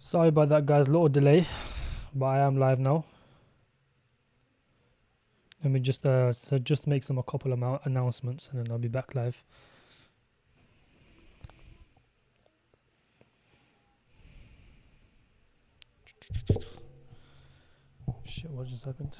Sorry about that, guys. Little delay, but I am live now. Let me just make a couple of announcements, and then I'll be back live. Shit, what just happened?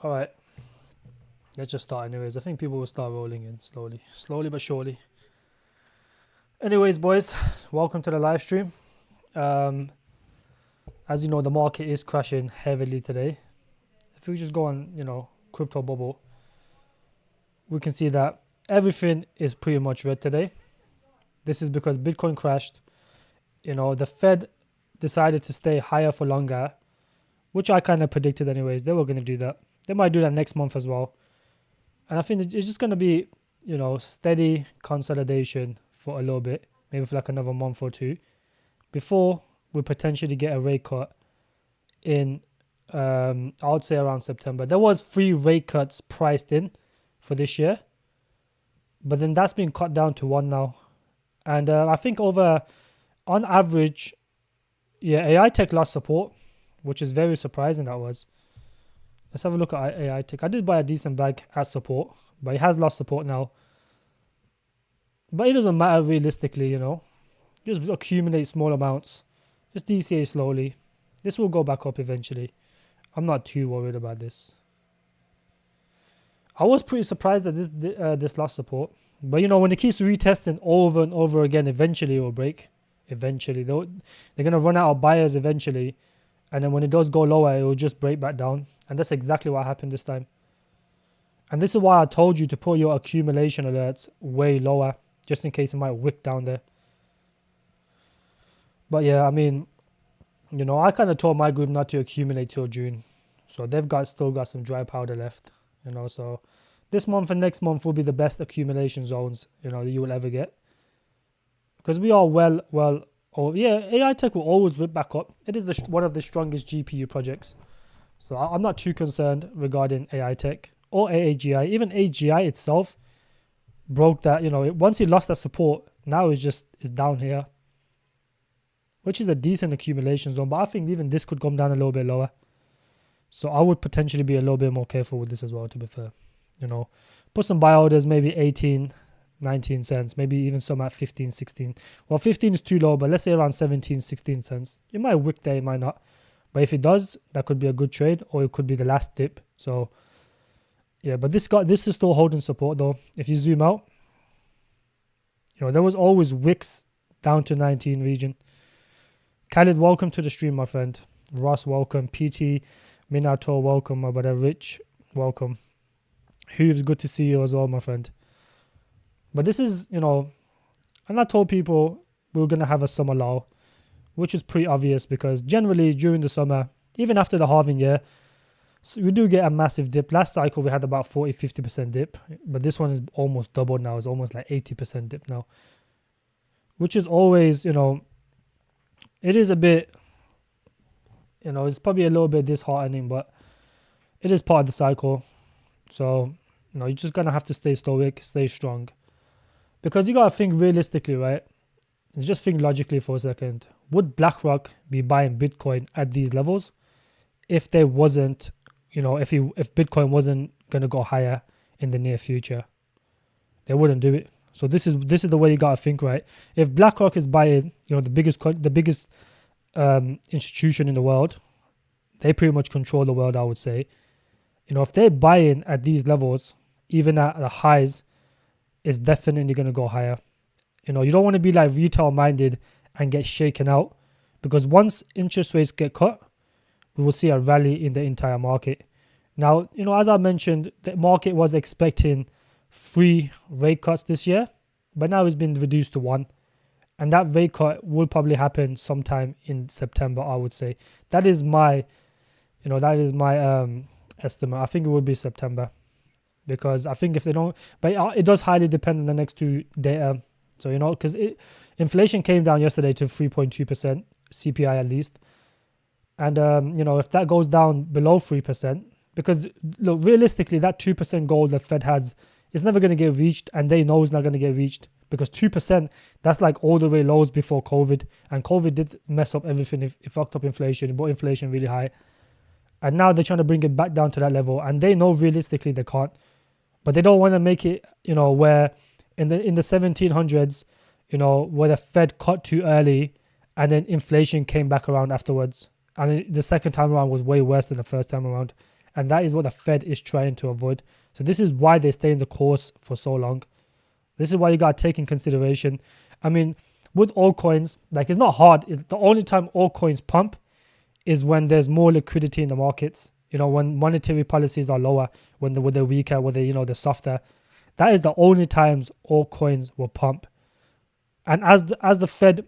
All right, let's just start. Anyways, I think people will start rolling in slowly but surely. Anyways, boys, welcome to the live stream. As you know, the market is crashing heavily today. If we just go on, crypto bubble, we can see that everything is pretty much red today. This is because Bitcoin crashed. The Fed decided to stay higher for longer, which I kind of predicted anyways. They were going to do that. They might do that next month as well. And I think it's just going to be, steady consolidation for a little bit, maybe for like another month or two, before we potentially get a rate cut in, I would say around September. There was 3 rate cuts priced in for this year, but then that's been cut down to 1 now. And I think on average, AI tech lost support, which is very surprising. That was. Let's have a look at AI tech. I did buy a decent bag at support, but it has lost support now. But it doesn't matter realistically, Just accumulate small amounts. Just DCA slowly. This will go back up eventually. I'm not too worried about this. I was pretty surprised that this lost support. But, when it keeps retesting over and over again, eventually it will break. Eventually. They're going to run out of buyers eventually. And then when it does go lower, it will just break back down. And that's exactly what happened this time. And this is why I told you to put your accumulation alerts way lower, just in case it might wick down there. But yeah, I mean, I kind of told my group not to accumulate till June. So they've still got some dry powder left, So this month and next month will be the best accumulation zones, you will ever get. Because we are AI tech will always rip back up. It is one of the strongest GPU projects. So I'm not too concerned regarding AI tech or AAGI. Even AGI itself broke that, once it lost that support, now it's down here, which is a decent accumulation zone. But I think even this could come down a little bit lower. So I would potentially be a little bit more careful with this as well, to be fair. Put some buy orders, maybe 18, 19 cents, maybe even some at 15, 16. Well, 15 is too low, but let's say around 17, 16 cents. It might wick there, it might not. But if it does, that could be a good trade, or it could be the last dip. So, yeah, but this is still holding support though. If you zoom out, there was always wicks down to 19 region. Khalid, welcome to the stream, my friend. Ross, welcome. PT, Minato, welcome. My brother Rich, welcome. Hooves, good to see you as well, my friend. But this is, and I told people we were going to have a summer lull, which is pretty obvious because generally during the summer, even after the halving year, so we do get a massive dip. Last cycle, we had about 40-50% dip, but this one is almost doubled now. It's almost like 80% dip now, which is always, it is a bit, it's probably a little bit disheartening, but it is part of the cycle. So, you're just going to have to stay stoic, stay strong. Because you got to think realistically, right? Just think logically for a second. Would BlackRock be buying Bitcoin at these levels if there wasn't, if Bitcoin wasn't going to go higher in the near future? They wouldn't do it. So this is the way you got to think, right? If BlackRock is buying, the biggest institution in the world, they pretty much control the world, I would say. If they're buying at these levels, even at the highs, it's definitely going to go higher. You don't want to be like retail minded and get shaken out, because once interest rates get cut, we will see a rally in the entire market. Now, as I mentioned, the market was expecting 3 rate cuts this year, but now it's been reduced to 1. And that rate cut will probably happen sometime in September, I would say. That is my estimate. I think it would be September. Because I think if they don't, but it does highly depend on the next 2 data So, because inflation came down yesterday to 3.2%, CPI at least. And, if that goes down below 3%, because look, realistically, that 2% goal the Fed has is never going to get reached, and they know it's not going to get reached, because 2%, that's like all the way lows before COVID. And COVID did mess up everything. It fucked up inflation, it brought inflation really high. And now they're trying to bring it back down to that level, and they know realistically they can't. But they don't want to make it, where in the 1700s, where the Fed cut too early and then inflation came back around afterwards. And the second time around was way worse than the first time around. And that is what the Fed is trying to avoid. So this is why they stay in the course for so long. This is why you got to take in consideration. I mean, with altcoins, like, it's not hard. The only time altcoins pump is when there's more liquidity in the markets. When monetary policies are lower, when they're weaker, when they're softer. That is the only times altcoins will pump. And as the Fed,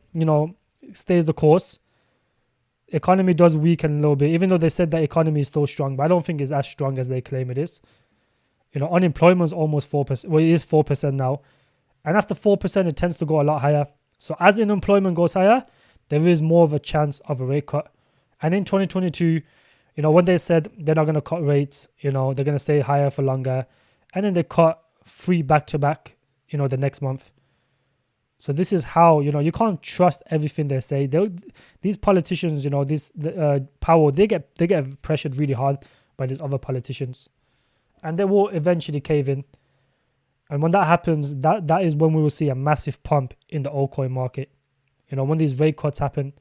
stays the course, economy does weaken a little bit, even though they said that economy is still strong, but I don't think it's as strong as they claim it is. Unemployment is almost 4%. Well, it is 4% now. And after 4%, it tends to go a lot higher. So as unemployment goes higher, there is more of a chance of a rate cut. And in 2022, when they said they're not going to cut rates, they're going to stay higher for longer. And then they cut 3 back-to-back, the next month. So this is how, you can't trust everything they say. These politicians, the power, they get pressured really hard by these other politicians. And they will eventually cave in. And when that happens, that is when we will see a massive pump in the altcoin market. When these rate cuts happen,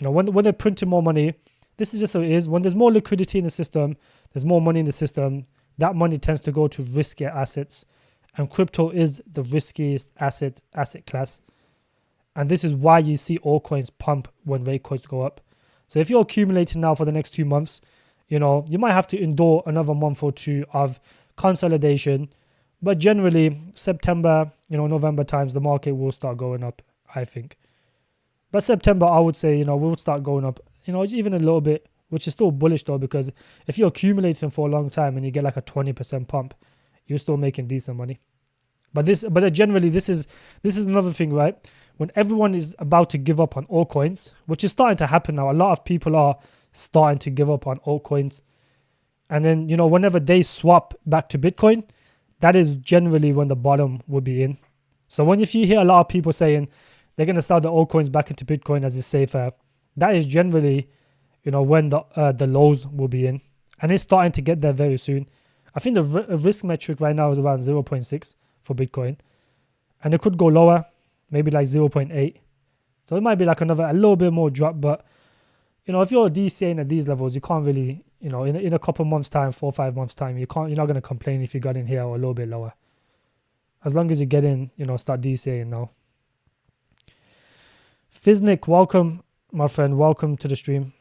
when they're printing more money, this is just how it is. When there's more liquidity in the system, there's more money in the system, that money tends to go to riskier assets. And crypto is the riskiest asset class. And this is why you see altcoins pump when rate cuts go up. So if you're accumulating now for the next 2 months, you might have to endure another month or two of consolidation. But generally, September, November times, the market will start going up, I think. But September, I would say, will start going up, even a little bit, which is still bullish though, because if you're accumulating for a long time and you get like a 20% pump, you're still making decent money. But generally, this is another thing, right? When everyone is about to give up on altcoins, which is starting to happen now, a lot of people are starting to give up on altcoins. And then, whenever they swap back to Bitcoin, that is generally when the bottom will be in. So if you hear a lot of people saying they're going to sell the altcoins back into Bitcoin as it's safer, that is generally, when the lows will be in. And it's starting to get there very soon. I think the risk metric right now is around 0.6 for Bitcoin. And it could go lower, maybe like 0.8. So it might be like a little bit more drop. But, if you're DCAing at these levels, you can't really, in a couple months time, 4 or 5 months time, you're not going to complain if you got in here or a little bit lower. As long as you get in, start DCAing now. Fiznik, welcome, my friend. Welcome to the stream.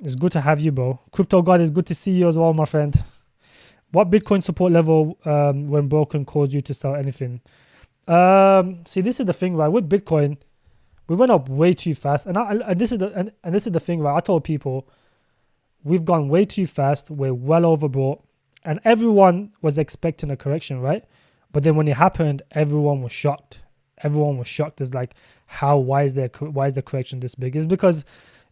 It's good to have you, bro. Crypto God, it's good to see you as well, my friend. What Bitcoin support level when broken caused you to sell anything? See, this is the thing, right? With Bitcoin, we went up way too fast. And this is the thing, right? I told people, we've gone way too fast. We're well overbought. And everyone was expecting a correction, right? But then when it happened, everyone was shocked. Everyone was shocked. It's like, why is the correction this big? It's because,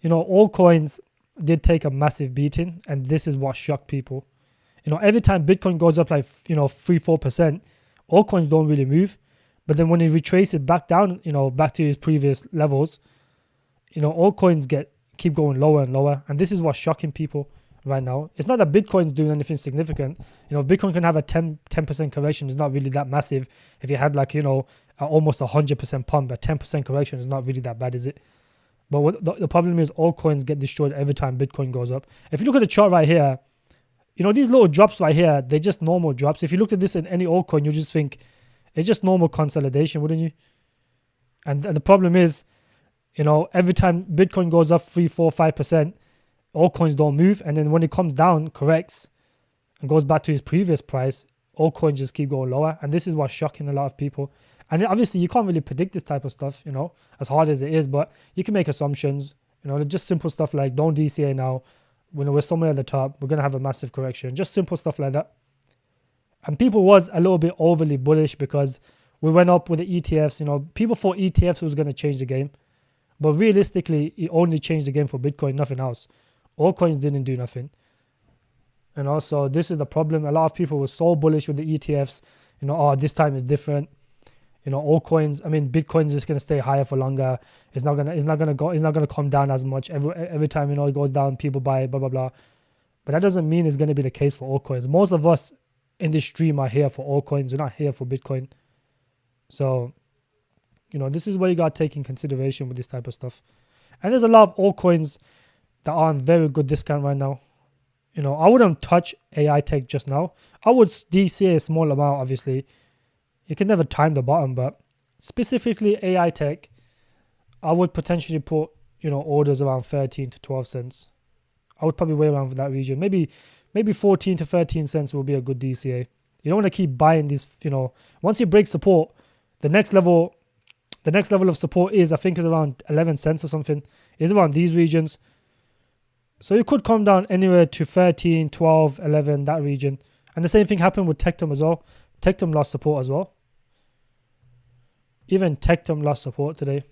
altcoins did take a massive beating, and this is what shocked people. Every time Bitcoin goes up like 3-4%, altcoins don't really move. But then when you retrace it back down, back to its previous levels, altcoins keep going lower and lower, and this is what's shocking people right now. It's not that Bitcoin's doing anything significant. Bitcoin can have a 10% correction. It's not really that massive. If you had like almost 100% pump, a 10% correction is not really that bad, is it? But the problem is altcoins get destroyed every time Bitcoin goes up. If you look at the chart right here, these little drops right here, they're just normal drops. If you looked at this in any altcoin, you just think it's just normal consolidation, wouldn't you? And the problem is, every time Bitcoin goes up 3, 4, 5%, altcoins don't move. And then when it comes down, corrects, and goes back to its previous price, altcoins just keep going lower. And this is what's shocking a lot of people. And obviously, you can't really predict this type of stuff, as hard as it is. But you can make assumptions, just simple stuff like don't DCA now. When we're somewhere at the top, we're going to have a massive correction. Just simple stuff like that. And people was a little bit overly bullish because we went up with the ETFs. You know, people thought ETFs was going to change the game, but realistically, it only changed the game for Bitcoin, nothing else. Altcoins didn't do nothing. And also, this is the problem. A lot of people were so bullish with the ETFs. You know, oh, this time is different. You know, altcoins. I mean, Bitcoin's just gonna stay higher for longer. It's not gonna come down as much. Every time, you know, it goes down, people buy it, blah blah blah. But that doesn't mean it's gonna be the case for altcoins. Most of us in this stream are here for altcoins. We're not here for Bitcoin. So, you know, this is what you gotta take in consideration with this type of stuff. And there's a lot of altcoins that are on very good discount right now. You know, I wouldn't touch AI tech just now. I would DCA a small amount, obviously. You can never time the bottom, but specifically AI tech, I would potentially put, you know, orders around 13 to 12 cents. I would probably wait around for that region. Maybe 14 to 13 cents will be a good DCA. You don't want to keep buying these, you know, once you break support, the next level of support is, I think, is around 11 cents or something. It's around these regions. So it could come down anywhere to 13, 12, 11, that region. And the same thing happened with Tectum as well. Tectum lost support as well. Even Tectum lost support today.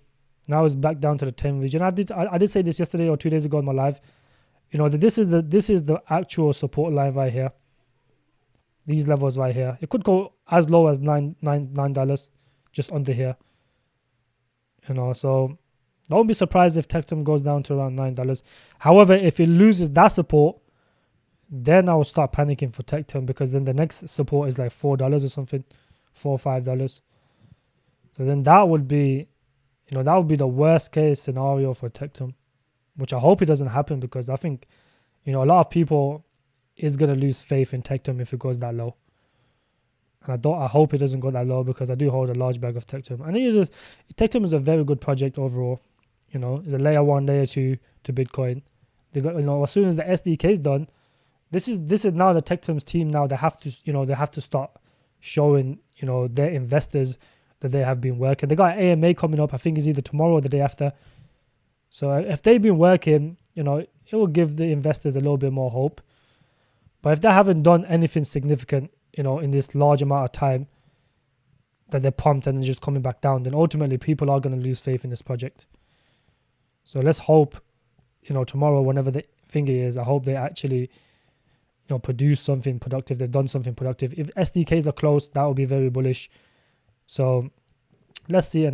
Now it's back down to the 10 region. I did say this yesterday or 2 days ago in my live. You know, that this is the actual support line right here. These levels right here. It could go as low as $9, just under here. You know, so don't be surprised if Tectum goes down to around $9. However, if it loses that support, then I will start panicking for Tectum, because then the next support is like $4 or something, $4 or $5. So then that would be, you know, that would be the worst case scenario for Tectum, which I hope it doesn't happen, because I think, you know, a lot of people is gonna lose faith in Tectum if it goes that low. And I hope it doesn't go that low, because I do hold a large bag of Tectum. And Tectum is a very good project overall. You know, it's a layer 1, layer 2 to Bitcoin. They got, you know, as soon as the SDK is done, this is now the Tectum's team. Now they have to start showing, you know, their investors that they have been working. They got AMA coming up. I think it's either tomorrow or the day after. So if they've been working, you know, it will give the investors a little bit more hope. But if they haven't done anything significant, you know, in this large amount of time that they're pumped and just coming back down, then ultimately people are going to lose faith in this project. So let's hope, you know, tomorrow, whenever the thingy is, I hope they actually, you know, produce something productive. They've done something productive. If SDKs are close, that will be very bullish. So let's see.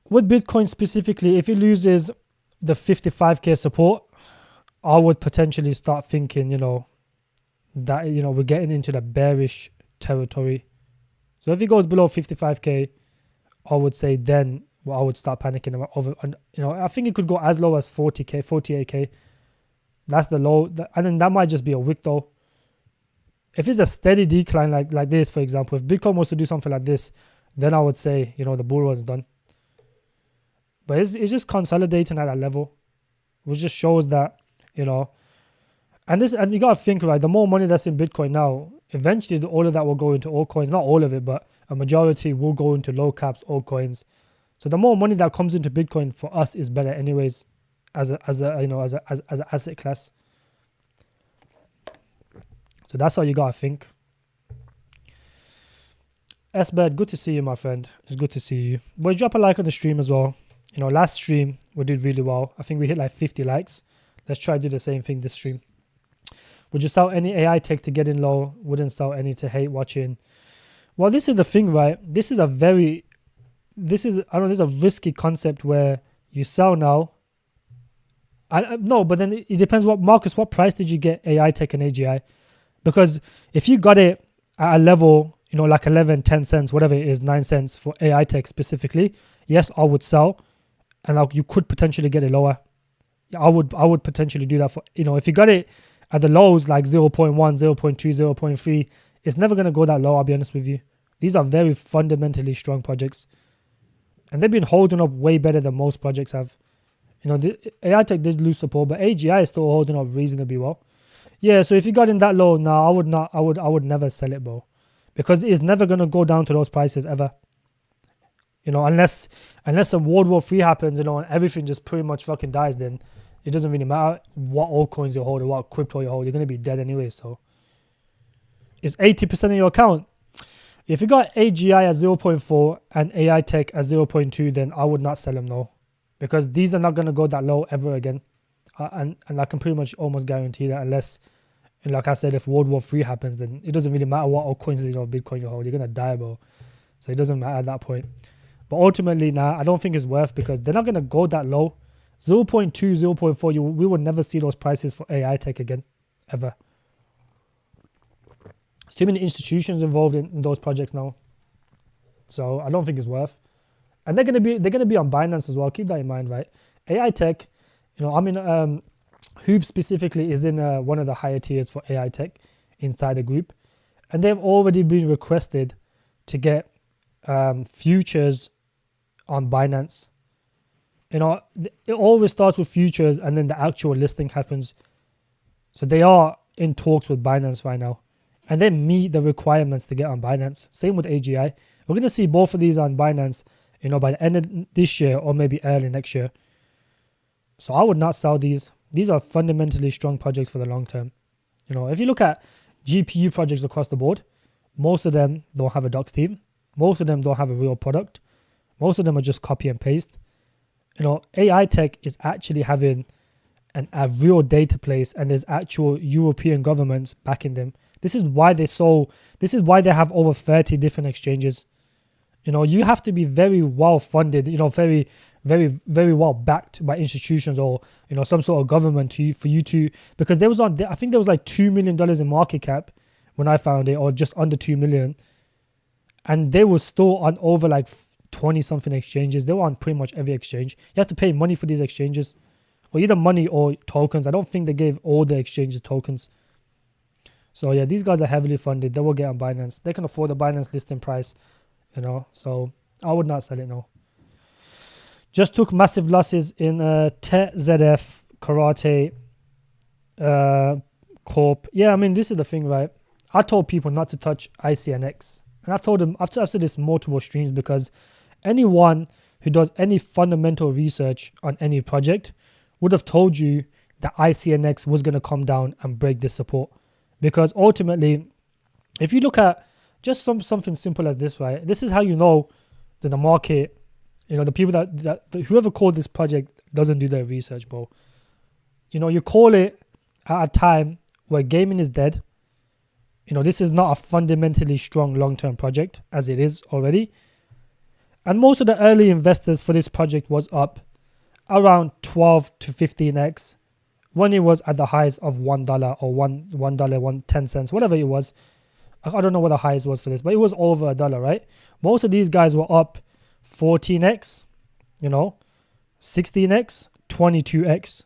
With Bitcoin specifically, if it loses the 55k support, I would potentially start thinking, you know, that, you know, we're getting into the bearish territory. So if it goes below 55k, I would say then, well, I would start panicking about over, and you know, I think it could go as low as 40k, 48k. That's the low, and then that might just be a wick though. If it's a steady decline like this, for example, if Bitcoin was to do something like this, then I would say, you know, the bull run's done. But it's just consolidating at that level, which just shows that, you know, and you gotta think, right, the more money that's in Bitcoin now, eventually all of that will go into altcoins. Not all of it, but a majority will go into low caps altcoins. So the more money that comes into Bitcoin for us is better anyways, as an asset class. So that's how you gotta think. S-Bird, good to see you, my friend. It's good to see you. But drop a like on the stream as well. You know, last stream we did really well. I think we hit like 50 likes. Let's try to do the same thing this stream. Would you sell any AI tech to get in low? Wouldn't sell any to hate watching. Well, this is the thing, right? This is a risky concept where you sell now. No, but then it depends what price did you get AI tech and AGI? Because if you got it at a level, you know, like 11, 10 cents, whatever it is, 9 cents for AI tech specifically, yes, I would sell, and you could potentially get it lower. I would potentially do that for, you know, if you got it at the lows like 0.1, 0.2, 0.3, it's never going to go that low, I'll be honest with you. These are very fundamentally strong projects. And they've been holding up way better than most projects have. You know, the AI tech did lose support, but AGI is still holding up reasonably well. Yeah, so if you got in that low now, I would never sell it, bro. Because it's never going to go down to those prices ever. You know, unless some World War III happens, you know, and everything just pretty much fucking dies, then it doesn't really matter what altcoins you hold or what crypto you hold. You're going to be dead anyway, so. It's 80% of your account. If you got AGI at 0.4 and AI Tech at 0.2, then I would not sell them, no, because these are not going to go that low ever again. And I can pretty much almost guarantee that, unless, like I said, if World War III happens, then it doesn't really matter what altcoins, Bitcoin you hold, you're going to die, bro. So it doesn't matter at that point. But ultimately, I don't think it's worth, because they're not going to go that low. 0.2, 0.4, we will never see those prices for AI Tech again, ever. There's too many institutions involved in those projects now. So I don't think it's worth. And they're gonna be on Binance as well. Keep that in mind, right? AI Tech, Hoove specifically is in one of the higher tiers for AI Tech inside the group, and they've already been requested to get futures on Binance. It always starts with futures and then the actual listing happens. So they are in talks with Binance right now, and they meet the requirements to get on Binance. Same with AGI. We're going to see both of these on Binance, by the end of this year or maybe early next year. So I would not sell these. These are fundamentally strong projects for the long term. If you look at GPU projects across the board, most of them don't have a docs team. Most of them don't have a real product. Most of them are just copy and paste. AI Tech is actually having a real data place, and there's actual European governments backing them. This is why they have over 30 different exchanges. You have to be very well funded, very, very, very well backed by institutions or, some sort of government for you to, because I think there was like $2 million in market cap when I found it, or just under 2 million. And they were still on over like 20 something exchanges. They were on pretty much every exchange. You have to pay money for these exchanges, or either money or tokens. I don't think they gave all the exchanges tokens. So yeah, these guys are heavily funded. They will get on Binance. They can afford the Binance listing price, so I would not sell it, no. Just took massive losses in TZF, Karate, Corp. Yeah, this is the thing, right? I told people not to touch ICNX. And I've told them, I've said this multiple streams, because anyone who does any fundamental research on any project would have told you that ICNX was going to come down and break this support. Because ultimately, if you look at just something simple as this, right? This is how you know that the market, the people that whoever called this project doesn't do their research, bro. You call it at a time where gaming is dead. This is not a fundamentally strong long-term project, as it is already. And most of the early investors for this project was up around 12 to 15x when it was at the highs of $1 or $1.10, whatever it was. I don't know what the highs was for this, but it was over $1, right? Most of these guys were up 14x, 16x, 22x.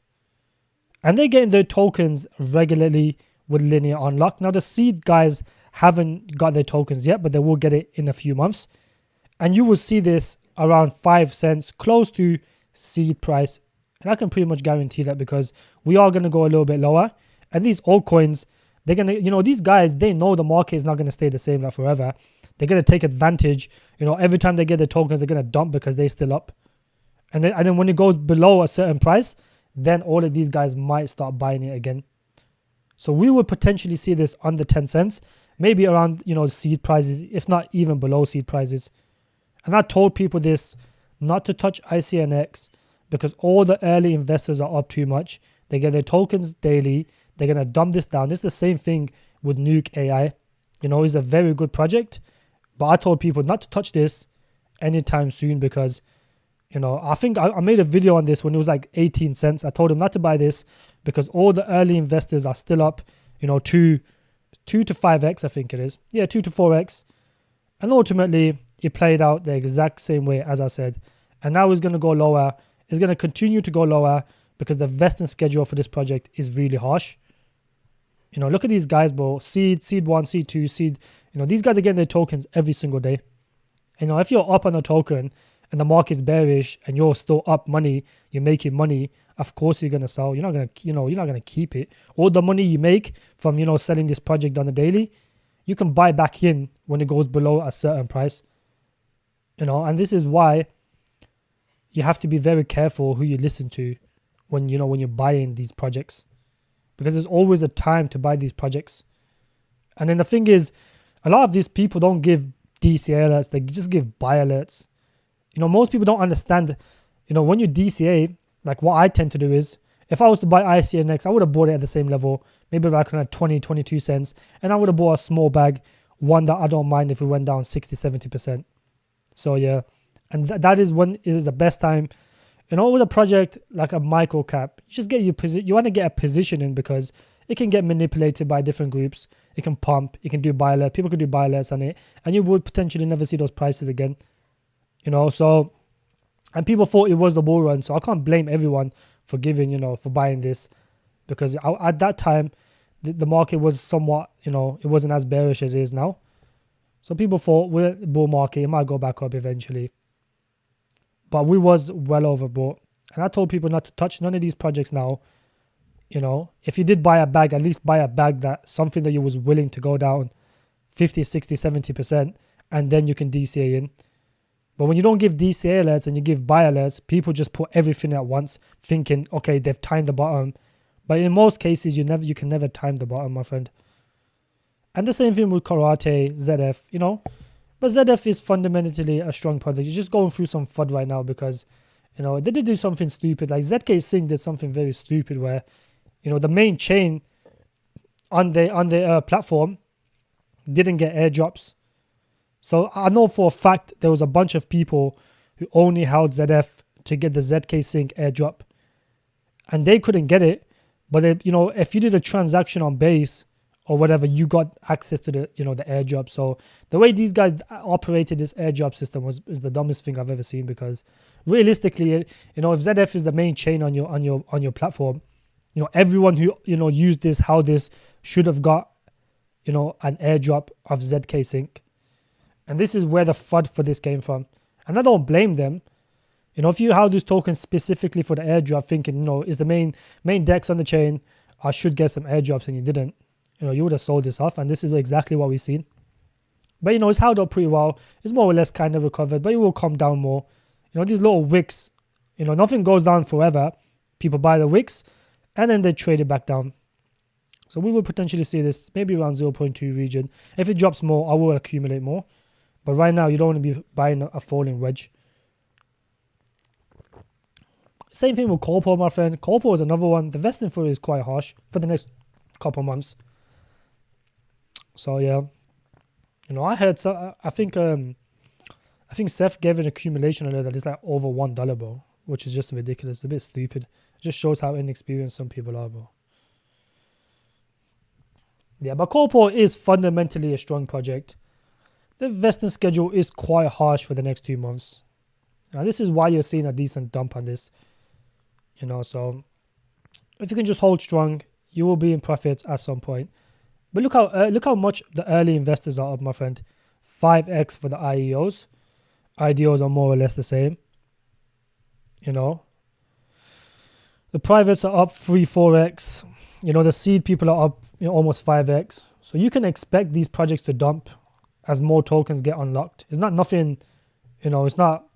And they're getting their tokens regularly with linear unlock. Now the seed guys haven't got their tokens yet, but they will get it in a few months. And you will see this around 5 cents, close to seed price. And I can pretty much guarantee that, because we are going to go a little bit lower. And these altcoins, they're going to, these guys, they know the market is not going to stay the same like forever. They're going to take advantage. Every time they get their tokens, they're going to dump because they're still up. And then when it goes below a certain price, then all of these guys might start buying it again. So we would potentially see this under 10 cents, maybe around, seed prices, if not even below seed prices. And I told people this, not to touch ICNX, because all the early investors are up too much. They get their tokens daily. They're going to dump this down. It's the same thing with Nuke AI. It's a very good project, but I told people not to touch this anytime soon, because, I think I made a video on this when it was like 18 cents. I told them not to buy this because all the early investors are still up, 2 to 5x, I think it is. Yeah, 2 to 4x. And ultimately, it played out the exact same way as I said. And now it's going to go lower. It's going to continue to go lower because the vesting schedule for this project is really harsh. Look at these guys, bro. Seed 1, seed 2, seed. These guys are getting their tokens every single day. If you're up on a token and the market's bearish and you're still up money, you're making money, of course you're going to sell. You're not going to, you're not going to keep it. All the money you make from, selling this project on the daily, you can buy back in when it goes below a certain price. And this is why you have to be very careful who you listen to when you're buying these projects, because there's always a time to buy these projects. And then the thing is, a lot of these people don't give DCA alerts. They just give buy alerts. You know, most people don't understand. You know, when you DCA, like what I tend to do is, if I was to buy ICNX, I would have bought it at the same level, maybe like 20, 22 cents, and I would have bought a small bag, one that I don't mind if it went down 60, 70%. So yeah, and that is when is the best time. You know, with a project like a micro cap, you just get your position. You want to get a position in because it can get manipulated by different groups. It can pump. You can do buy alert. People can do buy alerts on it, and you would potentially never see those prices again. You know, so, and people thought it was the bull run, so I can't blame everyone for giving, you know, for buying this, because at that time the market was somewhat, you know, it wasn't as bearish as it is now. So people thought we're in the bull market, it might go back up eventually, but we was well overbought. And I told people not to touch none of these projects now. You know, if you did buy a bag, at least buy a bag that something that you was willing to go down 50, 60, 70%, and then you can DCA in. But when you don't give DCA alerts and you give buy alerts, people just put everything at once, thinking, okay, they've timed the bottom. But in most cases, you can never time the bottom, my friend. And the same thing with Karate, ZF, you know. But ZF is fundamentally a strong project. You're just going through some FUD right now because, you know, they did do something stupid. Like ZK Sync did something very stupid where, you know, the main chain on the platform didn't get airdrops. So I know for a fact there was a bunch of people who only held ZF to get the ZK Sync airdrop, and they couldn't get it. But they, you know, if you did a transaction on Base or whatever, you got access to the, you know, the airdrop. So the way these guys operated this airdrop system is the dumbest thing I've ever seen, because realistically, you know, if ZF is the main chain on your platform, you know, everyone who, you know, used this, how this should have got, you know, an airdrop of ZK Sync. And this is where the FUD for this came from. And I don't blame them. You know, if you held this token specifically for the airdrop, thinking, you know, is the main DEX on the chain, I should get some airdrops, and you didn't, you know, you would have sold this off. And this is exactly what we've seen. But, you know, it's held up pretty well. It's more or less kind of recovered, but it will come down more. You know, these little wicks, you know, nothing goes down forever. People buy the wicks and then they trade it back down. So we will potentially see this maybe around 0.2 region. If it drops more, I will accumulate more. But right now, you don't want to be buying a falling wedge. Same thing with Corpo, my friend. Corpo is another one. The vesting for it is quite harsh for the next couple months. So yeah, you know, I heard. So I think Seth gave an accumulation alert that is like over $1, bro, which is just ridiculous. It's a bit stupid. It just shows how inexperienced some people are, bro. Yeah, but Corpo is fundamentally a strong project. The vesting schedule is quite harsh for the next 2 months. Now, this is why you're seeing a decent dump on this. You know, so if you can just hold strong, you will be in profits at some point. But look how much the early investors are up, my friend. 5x for the IEOs. IDOs are more or less the same. You know, the privates are up 3-4x. You know, the seed people are up, you know, almost 5x. So you can expect these projects to dump as more tokens get unlocked. It's not nothing, you know, it's not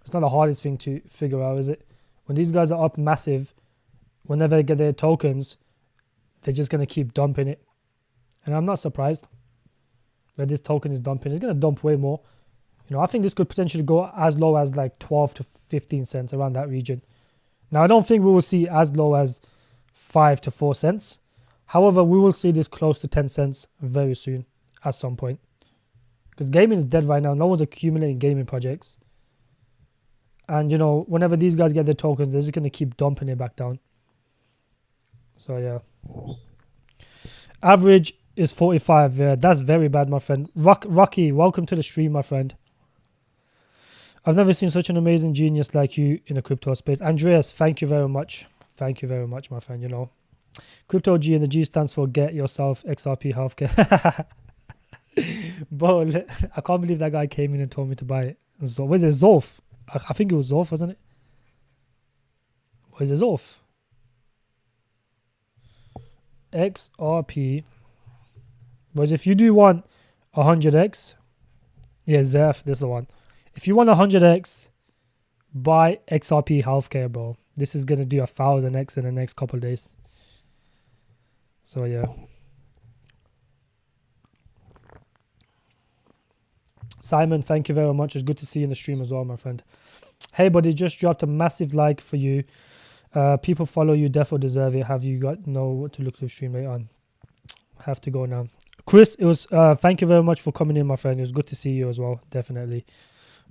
the hardest thing to figure out, is it? When these guys are up massive, whenever they get their tokens, they're just going to keep dumping it. And I'm not surprised that this token is dumping. It's going to dump way more. You know, I think this could potentially go as low as like 12 to 15 cents, around that region. Now, I don't think we will see as low as 5 to 4 cents. However, we will see this close to 10 cents very soon at some point. Because gaming is dead right now. No one's accumulating gaming projects. And, you know, whenever these guys get their tokens, they're just going to keep dumping it back down. So, yeah. Average is 45. Yeah, that's very bad, my friend. Rocky, welcome to the stream, my friend. I've never seen such an amazing genius like you in the crypto space. Andreas, thank you very much. Thank you very much, my friend. You know, Crypto G, and the G stands for Get Yourself XRP Healthcare. Bro, I can't believe that guy came in and told me to buy it. So, what is it? Zolf. I think it was Zolf, wasn't it? What is it? Zolf. XRP. But if you do want 100x, yeah, Zeph, this is the one. If you want 100x, buy XRP Healthcare, bro. This is gonna do 1000x in the next couple of days. So yeah. Simon, thank you very much. It's good to see you in the stream as well, my friend. Hey, buddy, just dropped a massive like for you. People follow you, definitely deserve it. Have you got know what to look to stream later on? I have to go now. Chris, it was thank you very much for coming in, my friend. It was good to see you as well, definitely.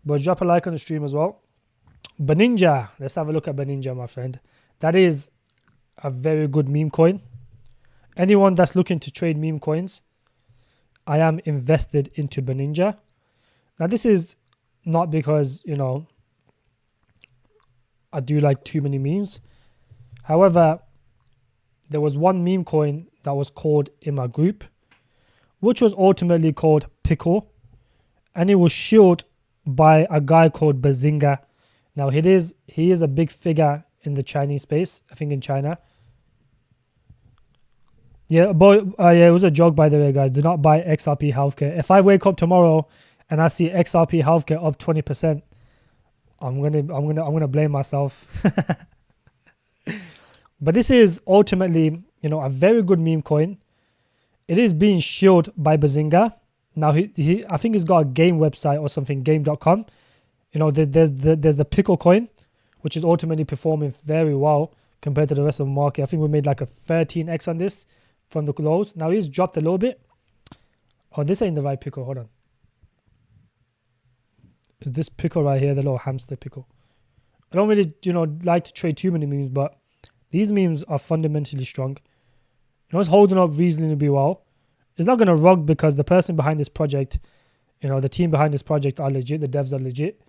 But drop a like on the stream as well. Beninja, let's have a look at Beninja, my friend. That is a very good meme coin. Anyone that's looking to trade meme coins, I am invested into Beninja. Now, this is not because, you know, I do like too many memes. However, there was one meme coin that was called in my group, which was ultimately called Pickle, and it was shielded by a guy called Bazinga. Now, he is a big figure in the Chinese space, I think in China. Yeah, but yeah, it was a joke, by the way, guys. Do not buy XRP Healthcare. If I wake up tomorrow and I see XRP Healthcare up 20%, I'm gonna blame myself. But this is ultimately, you know, a very good meme coin. It is being shielded by Bazinga. Now he I think he's got a game website or something, game.com. You know, there's the Pickle coin, which is ultimately performing very well compared to the rest of the market. I think we made like a 13x on this from the lows. Now he's dropped a little bit. Oh, this ain't the right Pickle. Hold on. Is this Pickle right here, the little hamster Pickle? I don't really, you know, like to trade too many memes, but these memes are fundamentally strong. You know, it's holding up reasonably well. It's not going to rug because the person behind this project, you know, the team behind this project are legit. The devs are legit.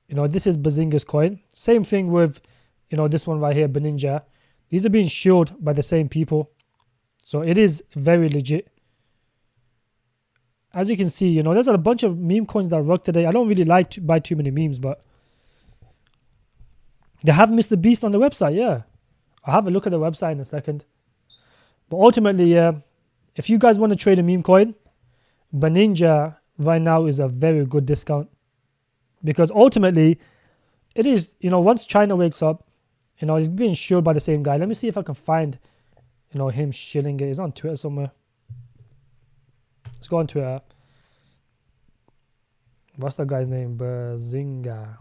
You know, this is Bazinga's coin. Same thing with, you know, this one right here, Beninja. These are being shielded by the same people. So it is very legit. As you can see, you know, there's a bunch of meme coins that rug today. I don't really like to buy too many memes, but they have Mr. Beast on the website, yeah. I'll have a look at the website in a second. But ultimately, yeah, if you guys want to trade a meme coin, Beninja right now is a very good discount. Because ultimately, it is, you know, once China wakes up, you know, it's being shielded by the same guy. Let me see if I can find, you know, him shilling it. It's on Twitter somewhere. Let's go on Twitter. What's that guy's name? Bazinga.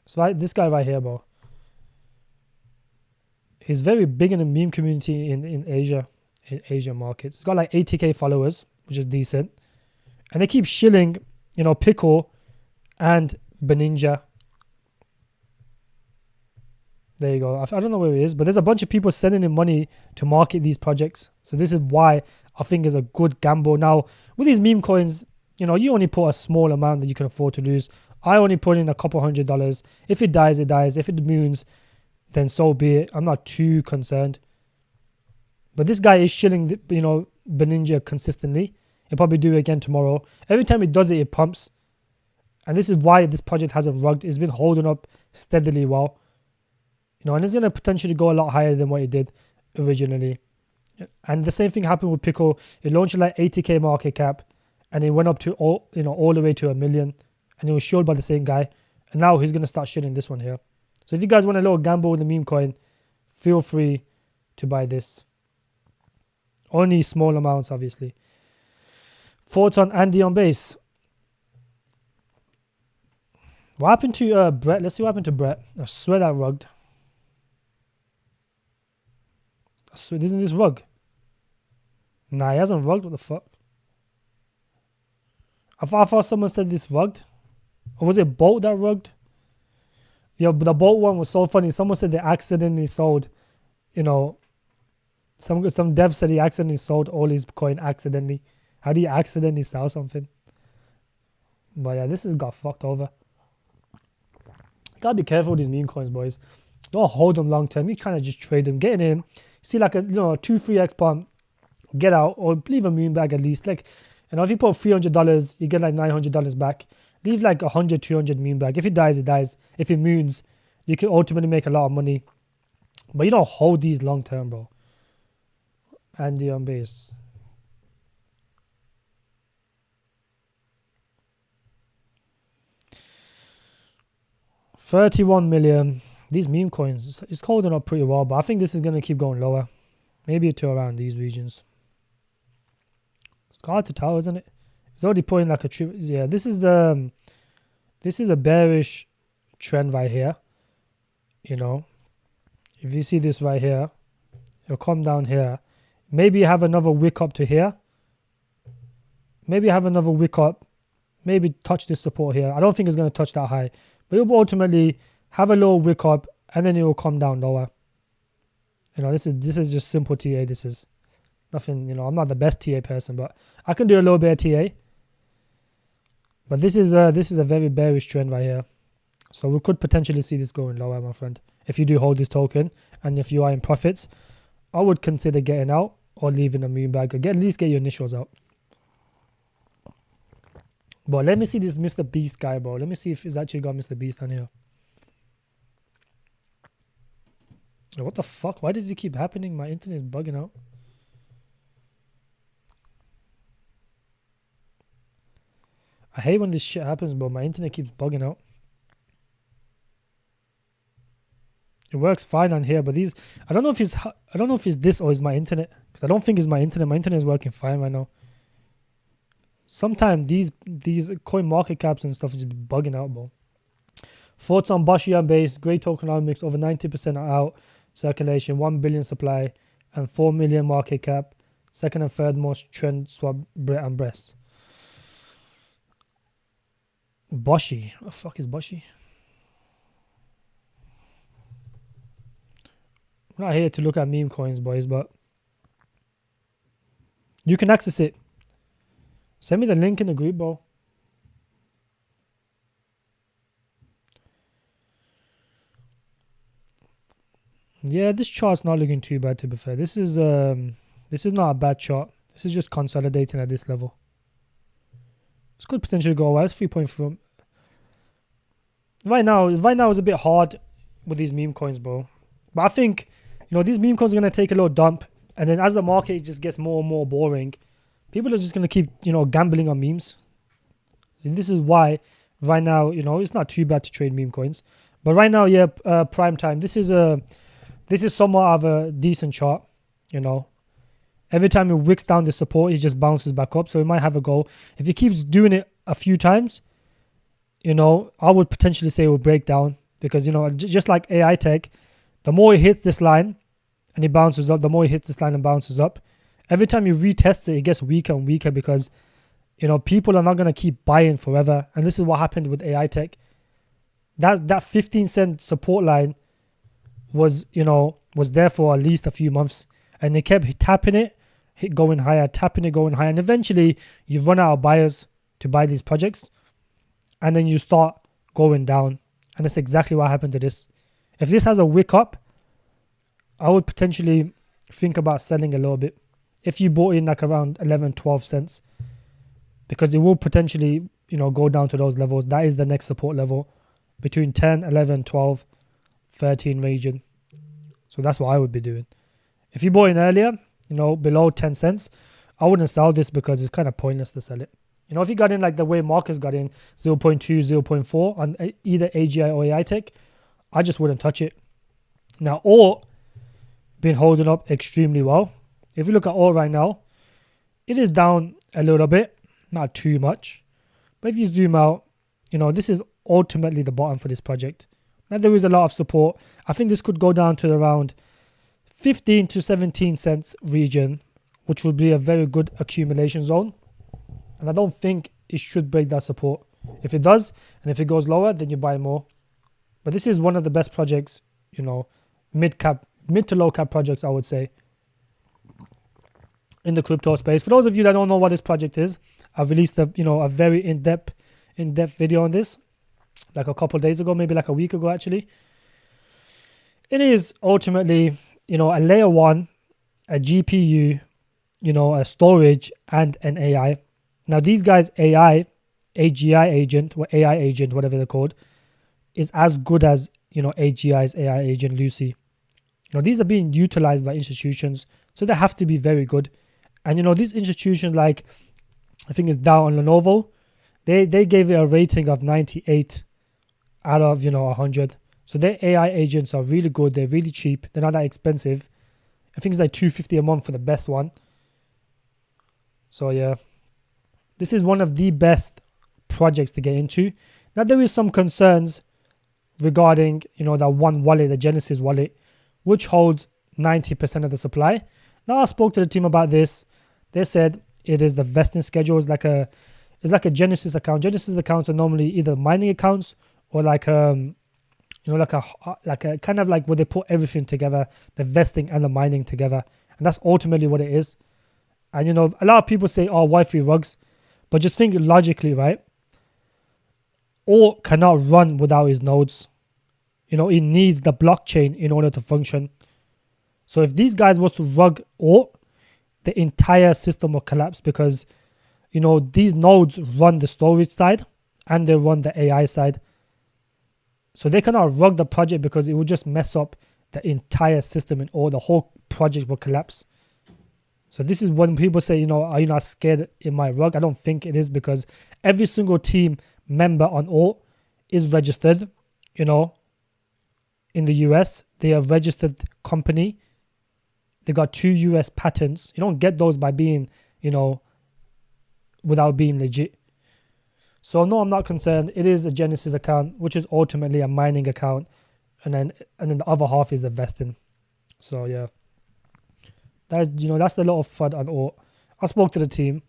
It's right, this guy right here, bro. He's very big in the meme community in Asia, in Asian markets. He's got like 80k followers, which is decent. And they keep shilling, you know, Pickle and Beninja. There you go. I don't know where he is, but there's a bunch of people sending him money to market these projects. So this is why I think it's a good gamble. Now, with these meme coins, you know, you only put a small amount that you can afford to lose. I only put in a couple $100. If it dies, it dies. If it moons, then so be it. I'm not too concerned. But this guy is shilling, you know, Beninja consistently. He'll probably do it again tomorrow. Every time he does it, it pumps. And this is why this project hasn't rugged. It's been holding up steadily well. You know, and it's going to potentially go a lot higher than what it did originally. And the same thing happened with Pickle. It launched at like 80k market cap. And it went up to all the way to 1 million. And it was shielded by the same guy. And now he's going to start shilling this one here. So if you guys want a little gamble with the meme coin, feel free to buy this. Only small amounts, obviously. Thoughts on Andy on base? What happened to Brett? Let's see what happened to Brett. I swear that rugged. I swear, isn't this rug? Nah, he hasn't rugged. What the fuck? I thought someone said this rugged. Or was it Bolt that rugged? Yeah, but the Bolt one was so funny. Someone said they accidentally sold, you know, some dev said he accidentally sold all his coin accidentally. How do you accidentally sell something? But yeah, this has got fucked over. Gotta be careful with these meme coins, boys. Don't hold them long term. You kind of just trade them, get in, see like a 2-3x pump, get out, or leave a meme bag at least. Like, you know, if you put $300, you get like $900 back. Leave like 100, 200 meme bag. If it dies, it dies. If it moons, you can ultimately make a lot of money. But you don't hold these long term, bro. Andy on base. $31 million. These meme coins, it's holding up pretty well, but I think this is going to keep going lower. Maybe to around these regions. It's hard to tell, isn't it? It's already pointing like a yeah. This is a bearish trend right here. You know, if you see this right here, it'll come down here. Maybe you have another wick up to here. Maybe have another wick up. Maybe touch this support here. I don't think it's going to touch that high, but it will ultimately have a little wick up and then it will come down lower. You know, this is just simple TA. This is nothing. You know, I'm not the best TA person, but I can do a little bit of TA. But this is a very bearish trend right here. So we could potentially see this going lower, my friend. If you do hold this token and if you are in profits, I would consider getting out or leaving a moon bag, or at least get your initials out. But let me see this Mr. Beast guy, bro. Let me see if it's actually got Mr. Beast on here. What the fuck? Why does it keep happening? My internet is bugging out. I hate when this shit happens, bro. My internet keeps bugging out. It works fine on here, but these, I don't know if it's this or it's my internet, because I don't think it's my internet. My internet is working fine right now. Sometimes these coin market caps and stuff is bugging out, bro. Thoughts on Bashian base, great tokenomics, over 90% out, circulation, 1 billion supply, and 4 million market cap, second and third most trend swap and breast. Boshi, what the fuck is Boshi? I'm not here to look at meme coins, boys, but you can access it. Send me the link in the group, bro. Yeah, this chart's not looking too bad, to be fair. This is not a bad chart. This is just consolidating at this level. This could potentially go away. It's 3.4. Right now it's a bit hard with these meme coins, bro. But I think, you know, these meme coins are going to take a little dump. And then as the market just gets more and more boring, people are just going to keep, you know, gambling on memes. And this is why right now, you know, it's not too bad to trade meme coins. But right now, yeah, prime time. This is somewhat of a decent chart, you know. Every time it wicks down the support, it just bounces back up. So it might have a go. If it keeps doing it a few times, you know, I would potentially say it will break down. Because, you know, just like AI tech, the more it hits this line and it bounces up, the more it hits this line and bounces up. Every time you retest it, it gets weaker and weaker because, you know, people are not going to keep buying forever. And this is what happened with AI tech. That 15 cent support line was there for at least a few months. And they kept tapping it, going higher, tapping it, going higher. And eventually you run out of buyers to buy these projects. And then you start going down. And that's exactly what happened to this. If this has a wick up, I would potentially think about selling a little bit. If you bought in like around 11, 12 cents. Because it will potentially, you know, go down to those levels. That is the next support level. Between 10, 11, 12, 13 region. So that's what I would be doing. If you bought in earlier, you know, below 10 cents, I wouldn't sell this because it's kind of pointless to sell it. You know, if you got in like the way Marcus got in 0.2, 0.4 on either AGI or AI Tech, I just wouldn't touch it. Now, ALT been holding up extremely well. If you look at ALT right now, it is down a little bit, not too much. But if you zoom out, you know, this is ultimately the bottom for this project. Now, there is a lot of support. I think this could go down to around 15 to 17 cents region, which would be a very good accumulation zone. And I don't think it should break that support. If it does, and if it goes lower, then you buy more. But this is one of the best projects, you know, mid to low cap projects, I would say, in the crypto space. For those of you that don't know what this project is, I've released a very in-depth video on this, like a couple of days ago, maybe like a week ago actually. It is ultimately, you know, a layer 1, a GPU, you know, a storage, and an AI. Now these guys, AGI agent, or AI agent, whatever they're called, is as good as, you know, AGI's AI agent, Lucy. You know, these are being utilized by institutions, so they have to be very good. And, you know, these institutions, like, I think it's Dow and Lenovo, they gave it a rating of 98 out of, you know, 100. So their AI agents are really good. They're really cheap. They're not that expensive. I think it's like $250 a month for the best one. So, yeah. This is one of the best projects to get into. Now there is some concerns regarding, that one wallet, the Genesis wallet, which holds 90% of the supply. Now I spoke to the team about this. They said it is the vesting schedule. It's like a Genesis account. Genesis accounts are normally either mining accounts or like a kind of like where they put everything together, the vesting and the mining together, and that's ultimately what it is. And a lot of people say, "Oh, why free rugs?" But just think logically, right? Alt cannot run without his nodes. It needs the blockchain in order to function. So if these guys was to rug Alt, the entire system will collapse because, these nodes run the storage side and they run the AI side. So they cannot rug the project because it will just mess up the entire system and all the whole project will collapse. So this is when people say, are you not scared in my rug? I don't think it is, because every single team member on Alt is registered, in the US. They are a registered company. They got 2 US patents. You don't get those by being, without being legit. So no, I'm not concerned. It is a Genesis account, which is ultimately a mining account, and then the other half is the vesting. So yeah, that's the little FUD on Alt. I spoke to the team.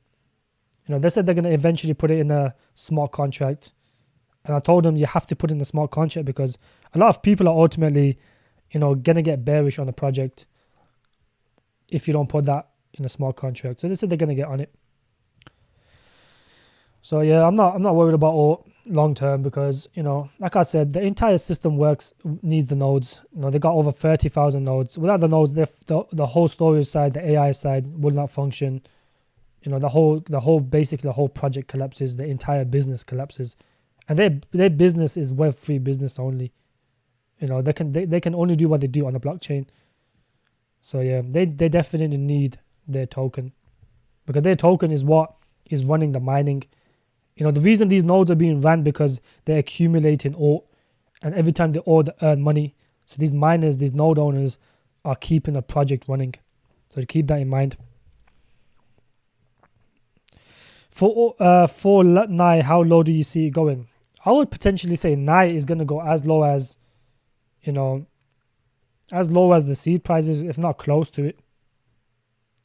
They said they're gonna eventually put it in a smart contract, and I told them you have to put in a smart contract because a lot of people are ultimately, gonna get bearish on the project if you don't put that in a smart contract. So they said they're gonna get on it. So yeah, I'm not worried about Alt long term because, like I said, the entire system needs the nodes. They got over 30,000 nodes. Without the nodes, the whole storage side, the AI side will not function. The whole project collapses. The entire business collapses, and their business is Web3 business only. They can only do what they do on the blockchain. So yeah, they definitely need their token, because their token is what is running the mining. The reason these nodes are being ran because they're accumulating Alt, and every time they earn money. So these miners, these node owners, are keeping the project running. So keep that in mind. For NAI, how low do you see it going? I would potentially say NAI is going to go as low as, as low as the seed prices, if not close to it.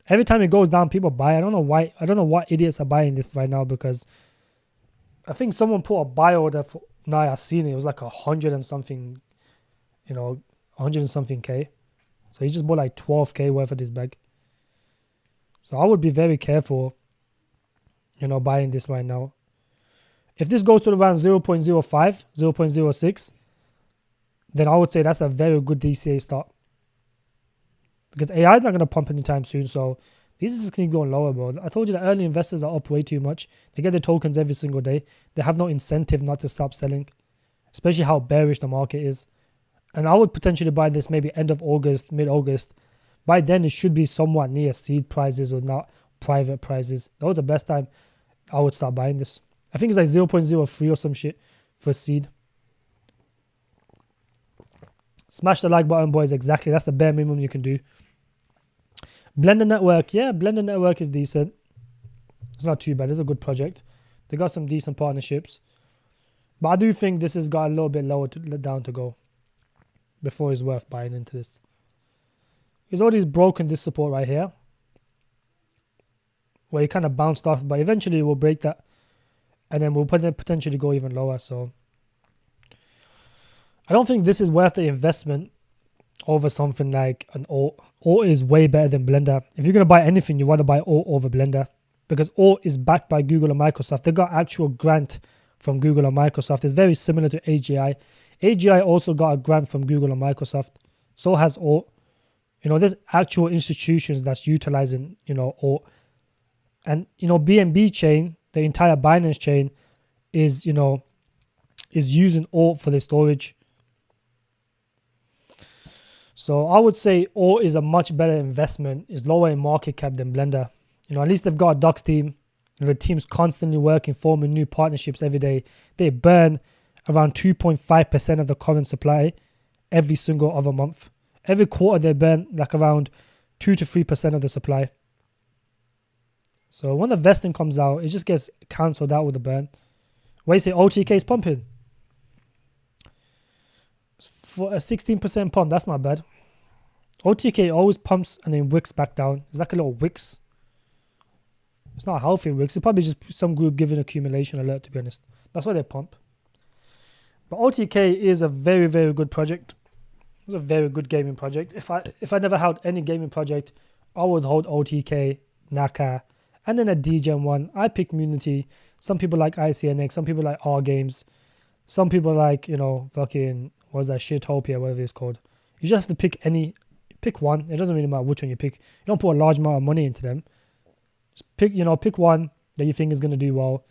Every time it goes down, people buy. I don't know why. I don't know what idiots are buying this right now, because I think someone put a buy order for NAI. I've seen it. It was like 100 and something, 100 and something K. So he just bought like 12K worth of this bag. So I would be very careful, buying this right now. If this goes to around 0.05, 0.06, then I would say that's a very good DCA start. Because AI is not going to pump anytime soon, so these is just going to go lower, bro. I told you the early investors are up way too much. They get their tokens every single day. They have no incentive not to stop selling, especially how bearish the market is. And I would potentially buy this maybe end of August, mid-August. By then, it should be somewhat near seed prices or not private prices. That was the best time I would start buying this. I think it's like 0.03 or some shit for seed. Smash the like button, boys. Exactly. That's the bare minimum you can do. Blender Network. Yeah, Blender Network is decent. It's not too bad. It's a good project. They got some decent partnerships. But I do think this has got a little bit lower down to go before it's worth buying into this. He's already broken this support right here, where he kind of bounced off, but eventually we'll break that, and then we'll potentially go even lower. So I don't think this is worth the investment over something like an Alt. Alt is way better than Blender. If you're going to buy anything, you want to buy Alt over Blender, because Alt is backed by Google and Microsoft. They got actual grant from Google and Microsoft. It's very similar to AGI. AGI also got a grant from Google and Microsoft. So has Alt. There's actual institutions that's utilizing, Alt. And, BNB chain, the entire Binance chain is using Alt for their storage. So I would say Alt is a much better investment. It's lower in market cap than Blender. At least they've got a docs team. The team's constantly working, forming new partnerships every day. They burn around 2.5% of the current supply every single other month. Every quarter they burn like around 2 to 3% of the supply. So when the vesting comes out, it just gets cancelled out with the burn. Wait, you say OTK is pumping? For a 16% pump, that's not bad. OTK always pumps and then wicks back down. It's like a little wicks. It's not a healthy wicks. It's probably just some group giving accumulation alert, to be honest. That's why they pump. But OTK is a very, very good project. It's a very good gaming project. If I never held any gaming project, I would hold OTK, Naka, and then a DGen one. I pick Munity. Some people like ICNX. Some people like R Games. Some people like, fucking, what's that, Shitopia, whatever it's called. You just have to pick one. It doesn't really matter which one you pick. You don't put a large amount of money into them. Just pick one that you think is going to do well.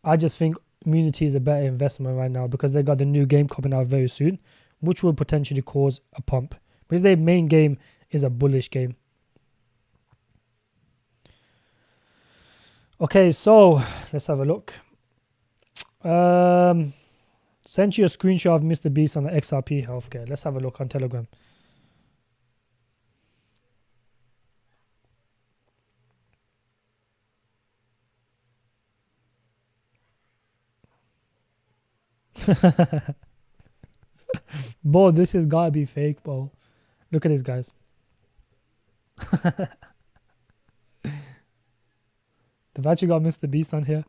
I just think Munity is a better investment right now because they got the new game coming out very soon, which will potentially cause a pump. Because their main game is a bullish game. Okay, so let's have a look. Sent you a screenshot of Mr. Beast on the XRP healthcare. Let's have a look on Telegram. Bro, this has gotta be fake, bro. Look at this, guys. They've actually got Mr. Beast on here.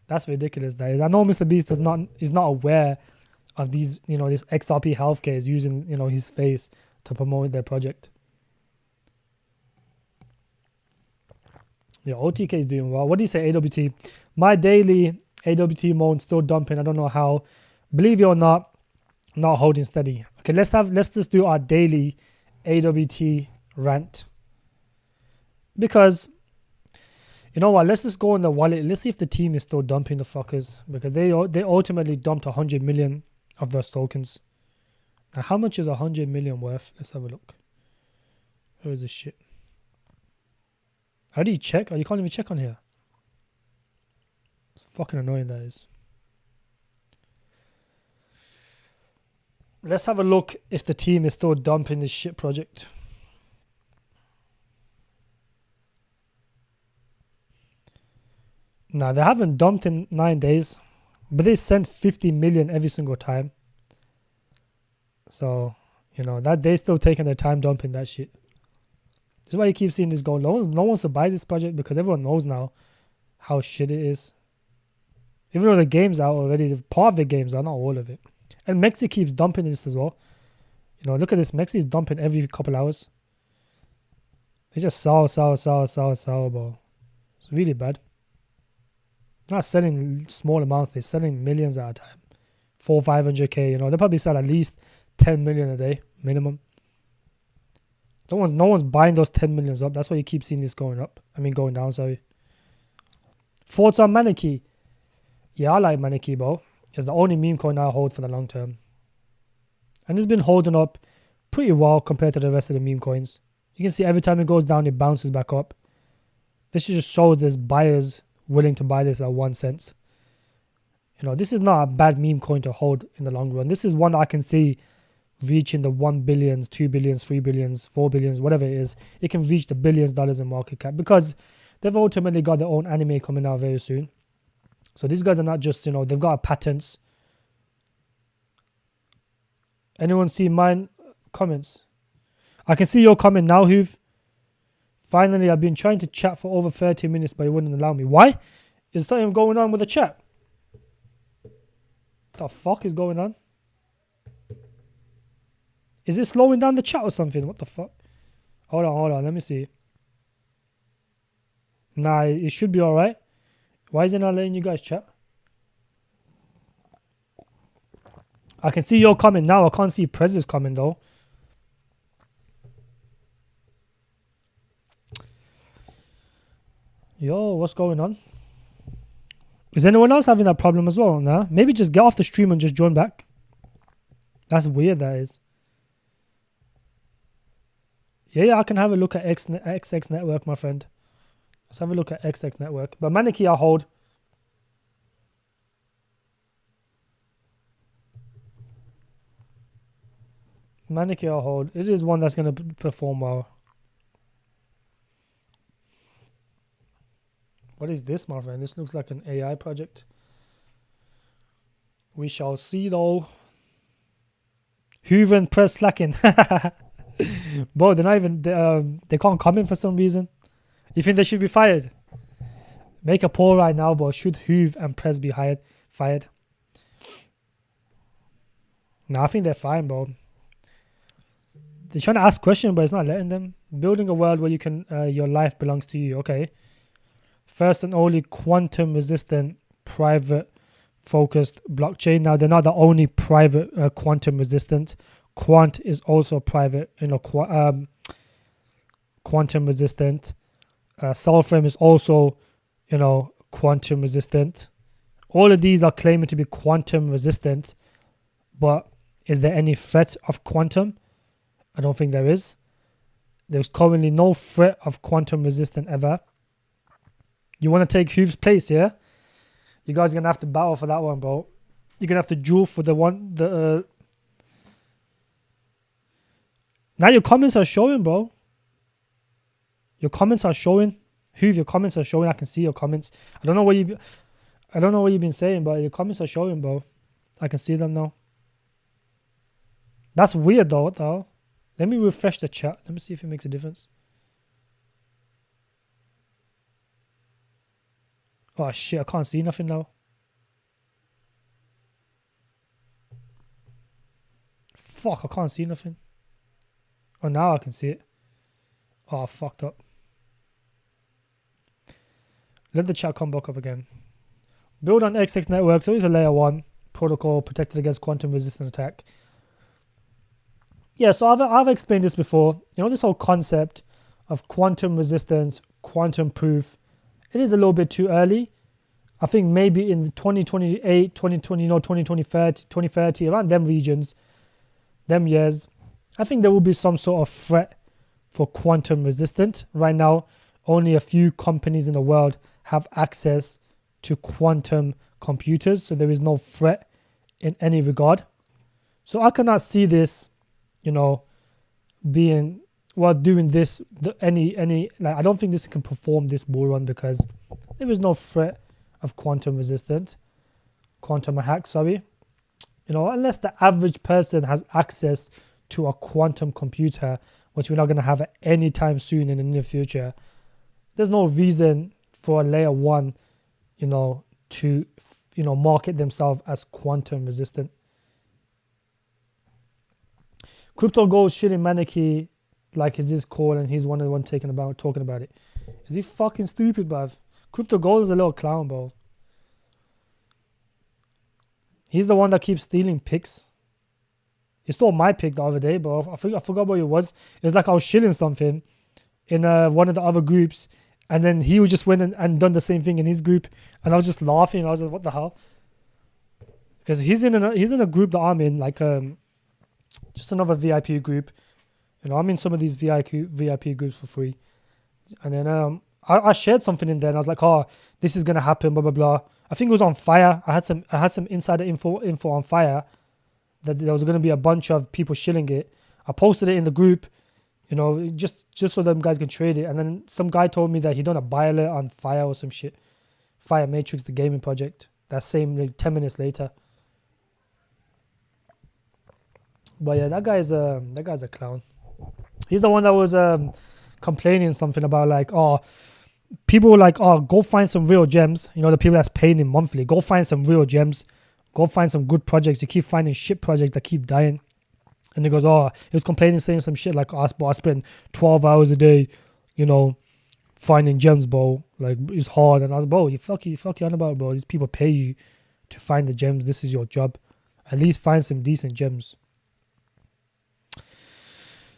That's ridiculous, that is. I know Mr. Beast is not aware of these, this XRP healthcare is using, his face to promote their project. Yeah, OTK is doing well. What do you say, AWT? My daily AWT mode still dumping. I don't know how. Believe it or not holding steady. Okay, let's just do our daily AWT rant. Because you know what? Let's just go in the wallet. Let's see if the team is still dumping the fuckers, because they ultimately dumped 100 million of those tokens. Now, how much is 100 million worth? Let's have a look. Where is this shit? How do you check? Oh, you can't even check on here. It's fucking annoying, that is. Let's have a look if the team is still dumping this shit project. Nah, they haven't dumped in 9 days, but they sent 50 million every single time. So, that they're still taking their time dumping that shit. This is why you keep seeing this go. No one wants to buy this project because everyone knows now how shit it is. Even though the game's out already, part of the game's out, not all of it. And Mexi keeps dumping this as well. Look at this. Mexi is dumping every couple hours. They just sell, bro. It's really bad. Not selling small amounts, they're selling millions at a time. 400-500k, they probably sell at least 10 million a day minimum. No one's buying those 10 millions up. That's why you keep seeing this going down, sorry. Thoughts on Maneki? Yeah, I like Maneki, bro. It's the only meme coin I hold for the long term. And it's been holding up pretty well compared to the rest of the meme coins. You can see every time it goes down, it bounces back up. This just shows there's buyers willing to buy this at 1 cent. This is not a bad meme coin to hold in the long run. This is one that I can see reaching the 1 billions, 2 billions, 3 billions, 4 billions, whatever it is. It can reach the billions dollars in market cap because they've ultimately got their own anime coming out very soon. So these guys are not just, they've got patents. Anyone see mine comments? I can see your comment now, Hoov. Finally, I've been trying to chat for over 30 minutes, but it wouldn't allow me. Why? Is something going on with the chat? What the fuck is going on? Is it slowing down the chat or something? What the fuck? Hold on. Let me see. Nah, it should be alright. Why is it not letting you guys chat? I can see your comment now. I can't see Prez's comment though. Yo, what's going on? Is anyone else having that problem as well? Nah? Maybe just get off the stream and just join back. That's weird, that is. Yeah, I can have a look at XX Network, my friend. Let's have a look at XX Network. But Maneki I hold. Maneki I hold. It is one that's going to perform well. What is this, my friend? This looks like an AI project. We shall see though. Hoover and press slacking. Bro, they're not even, they can't comment for some reason. You think they should be fired? Make a poll right now, bro. Should Hoove and Press be fired? No, I think they're fine, bro. They're trying to ask questions, but it's not letting them. Building a world where you can, your life belongs to you. Okay. First and only quantum resistant, private focused blockchain. Now, they're not the only private quantum resistant. Quant is also private, quantum resistant. Solframe is also, quantum resistant. All of these are claiming to be quantum resistant, but is there any threat of quantum? I don't think there is. There's currently no threat of quantum resistant ever. You want to take Hoove's place, yeah? You guys are going to have to battle for that one, bro. You're going to have to duel for the one... Now your comments are showing, bro. Your comments are showing. Hoove, your comments are showing. I can see your comments. I don't know what you've been saying, but your comments are showing, bro. I can see them now. That's weird, though. What the hell? Let me refresh the chat. Let me see if it makes a difference. Oh, shit. I can't see nothing now. Fuck, I can't see nothing. Oh, now I can see it. Oh, I fucked up. Let the chat come back up again. Build on XX network. So it's a layer 1 protocol protected against quantum resistant attack. Yeah, so I've explained this before. This whole concept of quantum resistance, quantum proof, it is a little bit too early. I think maybe in 2028, 2020, 2030, around them regions, them years, I think there will be some sort of threat for quantum resistant. Right now, only a few companies in the world have access to quantum computers, so there is no threat in any regard. So I cannot see this, doing this, I don't think this can perform this bull run because there is no threat of quantum hack, unless the average person has access to a quantum computer, which we're not going to have at any time soon in the near future. There's no reason for a layer 1, to, market themselves as quantum resistant. Crypto Gold shitting Maniki like is his call, and he's one of the one talking about it. Is he fucking stupid, bruv? Crypto Gold is a little clown, bro. He's the one that keeps stealing picks. He stole my pick the other day, bro. I forgot what it was. It was like I was shilling something in one of the other groups, and then he would just went and done the same thing in his group, and I was just laughing. I was like, what the hell? Because he's in a group that I'm in, like just another VIP group. I'm in some of these VIP groups for free, and then I shared something in there, and I was like, oh, this is gonna happen, blah blah blah. I think it was on Fire. I had some insider info on Fire that there was going to be a bunch of people shilling it. I posted it in the group, just so them guys can trade it. And then some guy told me that he done a buy alert on Fire or some shit. Fire Matrix, the gaming project. That same 10 minutes later. But yeah, that guy's a clown. He's the one that was complaining something about like, oh, people were like, oh, go find some real gems. The people that's paying him monthly. Go find some real gems. Go find some good projects. You keep finding shit projects that keep dying. And he goes, oh, he was complaining, saying some shit like, oh, I spend 12 hours a day, finding gems, bro. Like, it's hard. And I was, bro, you fuck on about, bro. These people pay you to find the gems. This is your job. At least find some decent gems.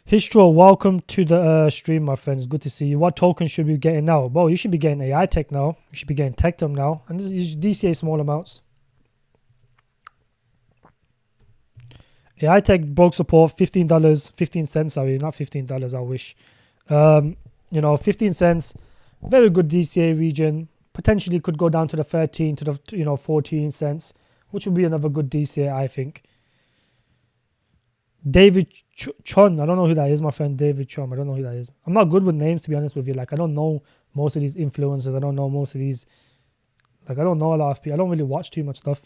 Histro, welcome to the stream, my friends. Good to see you. What token should we be getting now? Bro, you should be getting AI Tech now. You should be getting Tectum now. And this is DCA small amounts. AI Tech broke support, $15, 15 cents, sorry, not $15, I wish. 15 cents, very good DCA region. Potentially could go down to the 13 to the 14 cents, which would be another good DCA, I think. David Chun, I don't know who that is, my friend David Chun. I don't know who that is. I'm not good with names, to be honest with you. Like, I don't know most of these influencers. I don't know most of these. Like, I don't know a lot of people. I don't really watch too much stuff.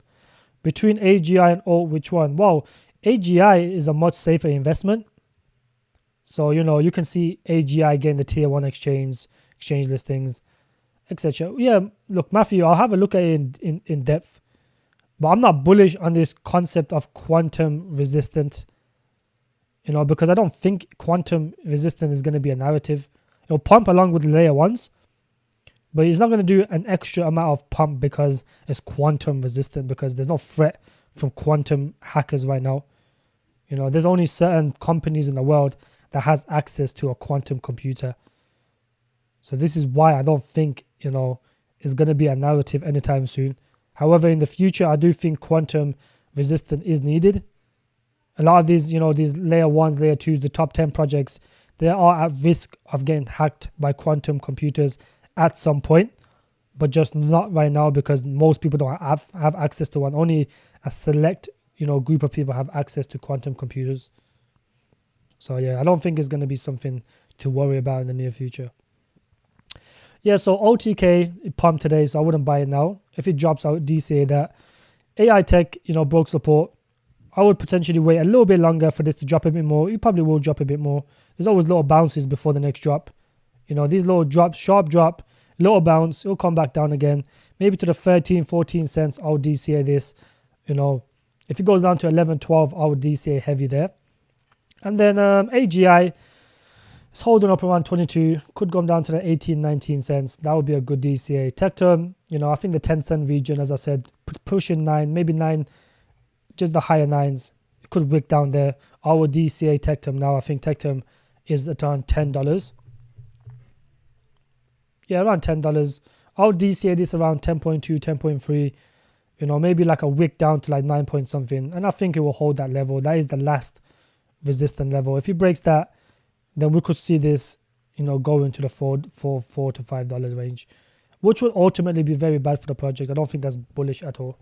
Between AGI and alt, which one? Well, AGI is a much safer investment. So, you can see AGI getting the tier 1 exchange listings, etc. Yeah, look, Matthew, I'll have a look at it in depth. But I'm not bullish on this concept of quantum resistant, because I don't think quantum resistant is going to be a narrative. It'll pump along with layer 1s, but it's not going to do an extra amount of pump because it's quantum resistant, because there's no threat from quantum hackers right now. There's only certain companies in the world that has access to a quantum computer. So this is why I don't think, it's going to be a narrative anytime soon. However, in the future, I do think quantum resistant is needed. A lot of these, these layer 1s, layer 2s, the top 10 projects, they are at risk of getting hacked by quantum computers at some point, but just not right now, because most people don't have access to one. Only a select, group of people have access to quantum computers. So yeah, I don't think it's going to be something to worry about in the near future. Yeah, so OTK, it pumped today, so I wouldn't buy it now. If it drops, I would DCA that. AI Tech, broke support. I would potentially wait a little bit longer for this to drop a bit more. It probably will drop a bit more. There's always little bounces before the next drop. These little drops, sharp drop, little bounce, it'll come back down again. Maybe to the 13, 14 cents, I'll DCA this. If it goes down to 11, 12, I would DCA heavy there. And then AGI, it's holding up around 22, could come down to the 18, 19 cents. That would be a good DCA. Tectum, I think the 10 cent region, as I said, pushing 9, maybe 9, just the higher 9s. It could wick down there. I would DCA Tectum now. I think Tectum is at around $10. Yeah, around $10. I'll DCA this around 10.2, 10.3. Maybe like a wick down to like 9 point something. And I think it will hold that level. That is the last resistant level. If it breaks that, then we could see this, go into the $4 to $5 range, which will ultimately be very bad for the project. I don't think that's bullish at all.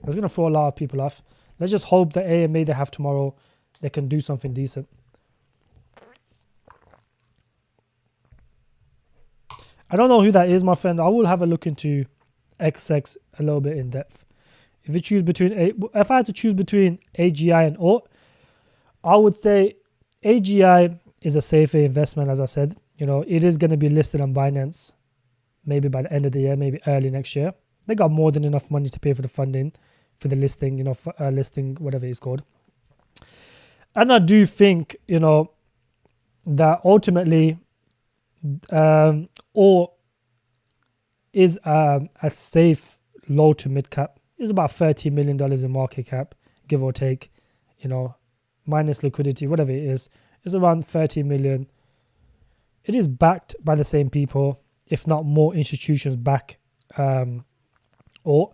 That's going to throw a lot of people off. Let's just hope the AMA they have tomorrow, they can do something decent. I don't know who that is, my friend. I will have a look into XX a little bit in depth. If I had to choose between AGI and alt, I would say AGI is a safer investment. As I said, it is going to be listed on Binance maybe by the end of the year, maybe early next year. They got more than enough money to pay for the funding for the listing, for listing, whatever it's called. And I do think, that ultimately alt is a safe low to mid cap. It's about $30 million in market cap, give or take, minus liquidity, whatever it is. It's around 30 million. It is backed by the same people, if not more institutions back. Or,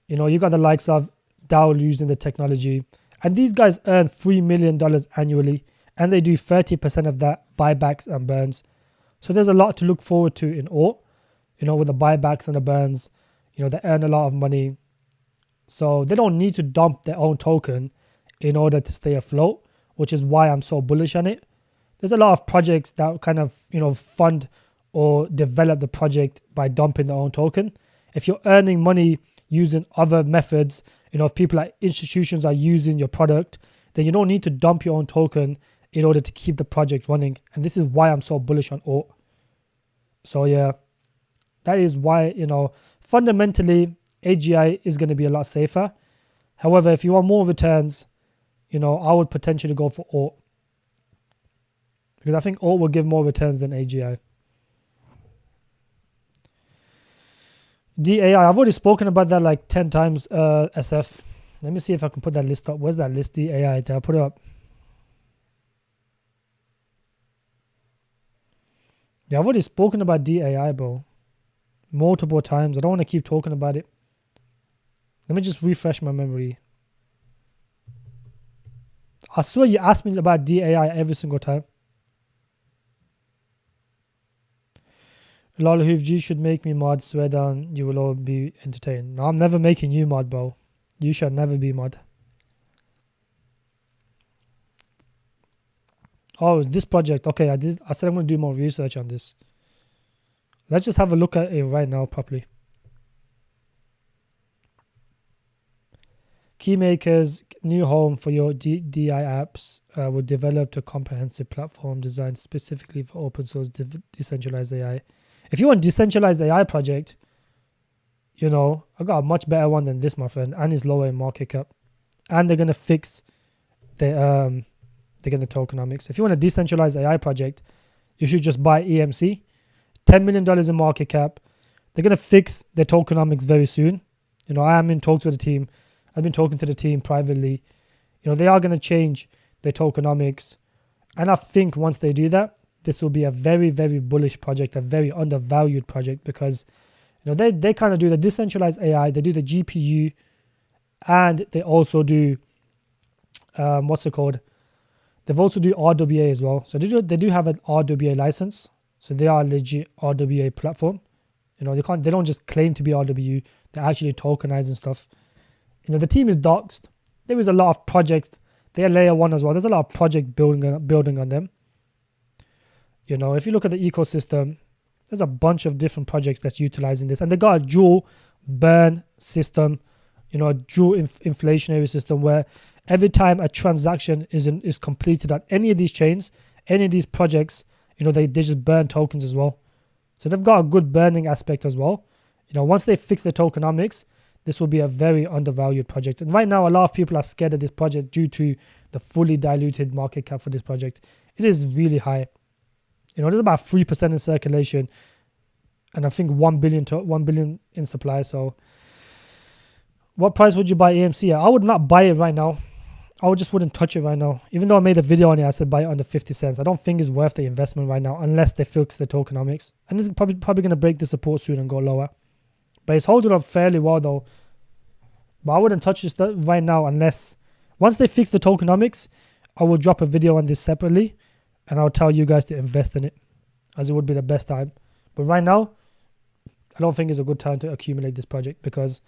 you got the likes of Dow using the technology. And these guys earn $3 million annually. And they do 30% of that buybacks and burns. So there's a lot to look forward to in alt. With the buybacks and the burns, they earn a lot of money. So they don't need to dump their own token in order to stay afloat, which is why I'm so bullish on it. There's a lot of projects that kind of, fund or develop the project by dumping their own token. If you're earning money using other methods, if people like institutions are using your product, then you don't need to dump your own token in order to keep the project running. And this is why I'm so bullish on alt. So yeah, that is why, fundamentally, AGI is going to be a lot safer. However, if you want more returns, I would potentially go for alt. Because I think alt will give more returns than AGI. DAI, I've already spoken about that like 10 times, SF. Let me see if I can put that list up. Where's that list, DAI? Did I put it up? Yeah, I've already spoken about DAI, bro. Multiple times. I don't want to keep talking about it. Let me just refresh my memory. I swear you ask me about DAI every single time. Lol, G should make me mod. Swear down, you will all be entertained. No, I'm never making you mod, bro. You shall never be mod. Oh, this project. Okay, I said I'm going to do more research on this. Let's just have a look at it right now properly. Keymakers, new home for your DI apps, will develop a comprehensive platform designed specifically for open source decentralized AI. If you want decentralized AI project, you know, I got a much better one than this, my friend, and it's lower in market cap. And they're gonna fix the tokenomics. If you want a decentralized AI project, you should just buy EMC. $10 million in market cap. They're gonna fix their tokenomics very soon. You know, I am in talks with the team. I've been talking to the team privately. You know, they are gonna change their tokenomics. And I think once they do that, this will be a very, very bullish project, a very undervalued project, because you know they kind of do the decentralized AI, they do the GPU, and they also do what's it called? They've also do RWA as well. So they do have an RWA license. So they are a legit RWA platform. You know, they don't just claim to be RWA, they're actually tokenizing stuff. You know, the team is doxed. There is a lot of projects. They're layer one as well. There's a lot of project building on them. You know, if you look at the ecosystem, there's a bunch of different projects that's utilizing this, and they got a dual burn system, you know, a dual inflationary system where every time a transaction is completed on any of these chains, any of these projects, you know, they just burn tokens as well. So they've got a good burning aspect as well. You know, once they fix the tokenomics, this will be a very undervalued project. And right now, a lot of people are scared of this project due to the fully diluted market cap for this project. It is really high. You know, there's about 3% in circulation, and I think 1 billion in supply. So what price would you buy EMC at? I would not buy it right now. I just wouldn't touch it right now. Even though I made a video on it, I said buy it under 50 cents. I don't think it's worth the investment right now unless they fix the tokenomics. And this is probably going to break the support soon and go lower. But it's holding up fairly well though. But I wouldn't touch this right now unless, once they fix the tokenomics, I will drop a video on this separately and I'll tell you guys to invest in it, as it would be the best time. But right now, I don't think it's a good time to accumulate this project, because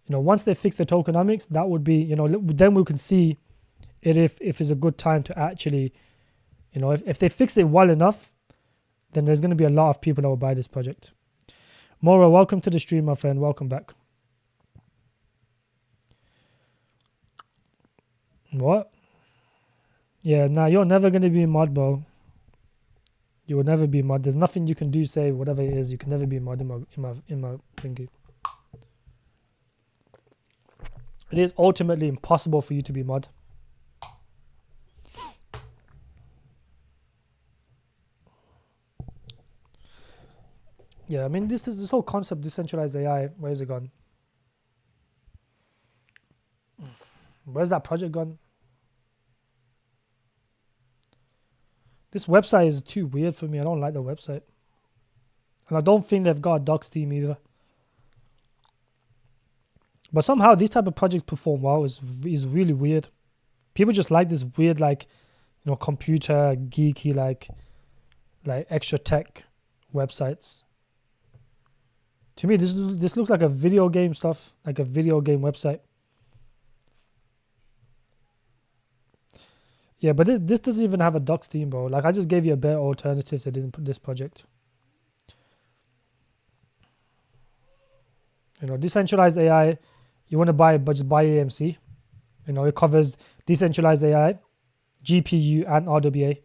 you know, once they fix the tokenomics, that would be, you know, then we can see it if it's a good time to actually, you know, if they fix it well enough, then there's going to be a lot of people that will buy this project. Mora, welcome to the stream, my friend. Welcome back. What? Yeah, nah, you're never going to be mod, bro. You will never be mod. There's nothing you can do, say whatever it is. You can never be mod in my thingy. It is ultimately impossible for you to be mod. Yeah, I mean, this whole concept, decentralized AI, where is it gone? Where's that project gone? This website is too weird for me. I don't like the website. And I don't think they've got a docs team either. But somehow these type of projects perform well. Is really weird. People just like this weird, like, you know, computer geeky, like extra tech websites. To me, this looks like a video game stuff, like a video game website. Yeah, but this doesn't even have a docs team, bro. Like, I just gave you a better alternative to this project. You know, decentralized AI, you want to buy it, but just buy AMC. You know, it covers decentralized AI, GPU, and RWA.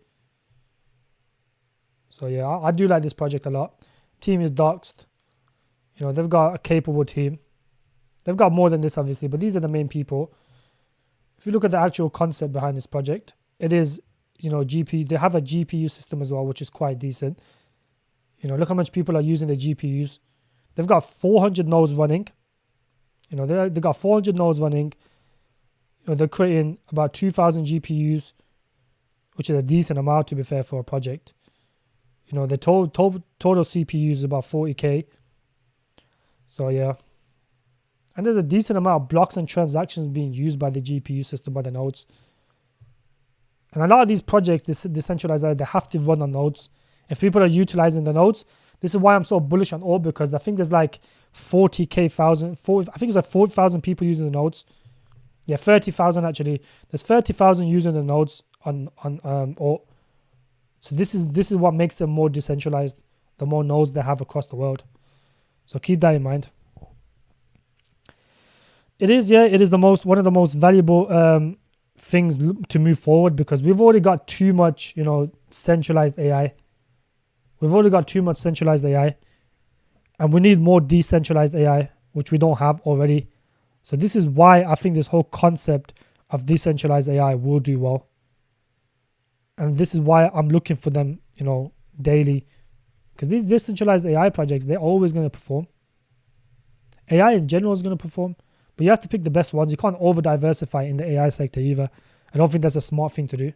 So yeah, I do like this project a lot. Team is doxed. You know, they've got a capable team. They've got more than this, obviously, but these are the main people. If you look at the actual concept behind this project, it is, you know, GPU. They have a GPU system as well, which is quite decent. You know, look how much people are using the GPUs. They've got 400 nodes running. You know, they've got 400 nodes running. You know, they're creating about 2,000 GPUs, which is a decent amount, to be fair, for a project. You know, the total CPU is about 40K. So yeah. And there's a decent amount of blocks and transactions being used by the GPU system, by the nodes. And a lot of these projects, this decentralized AI, they have to run on nodes. If people are utilizing the nodes, this is why I'm so bullish on all, because I think there's like 40,000 people using the nodes. Yeah, 30,000 actually. There's 30,000 using the nodes on Alt. So this is what makes them more decentralized. the more nodes they have across the world. So keep that in mind. It is one of the most valuable things to move forward, because we've already got too much, centralized AI. We've already got too much centralized AI, and we need more decentralized AI, which we don't have already. So this is why I think this whole concept of decentralized AI will do well. And this is why I'm looking for them, daily. Because these decentralized AI projects, they're always going to perform. AI in general is going to perform, but you have to pick the best ones. You can't over diversify in the AI sector either. I don't think that's a smart thing to do.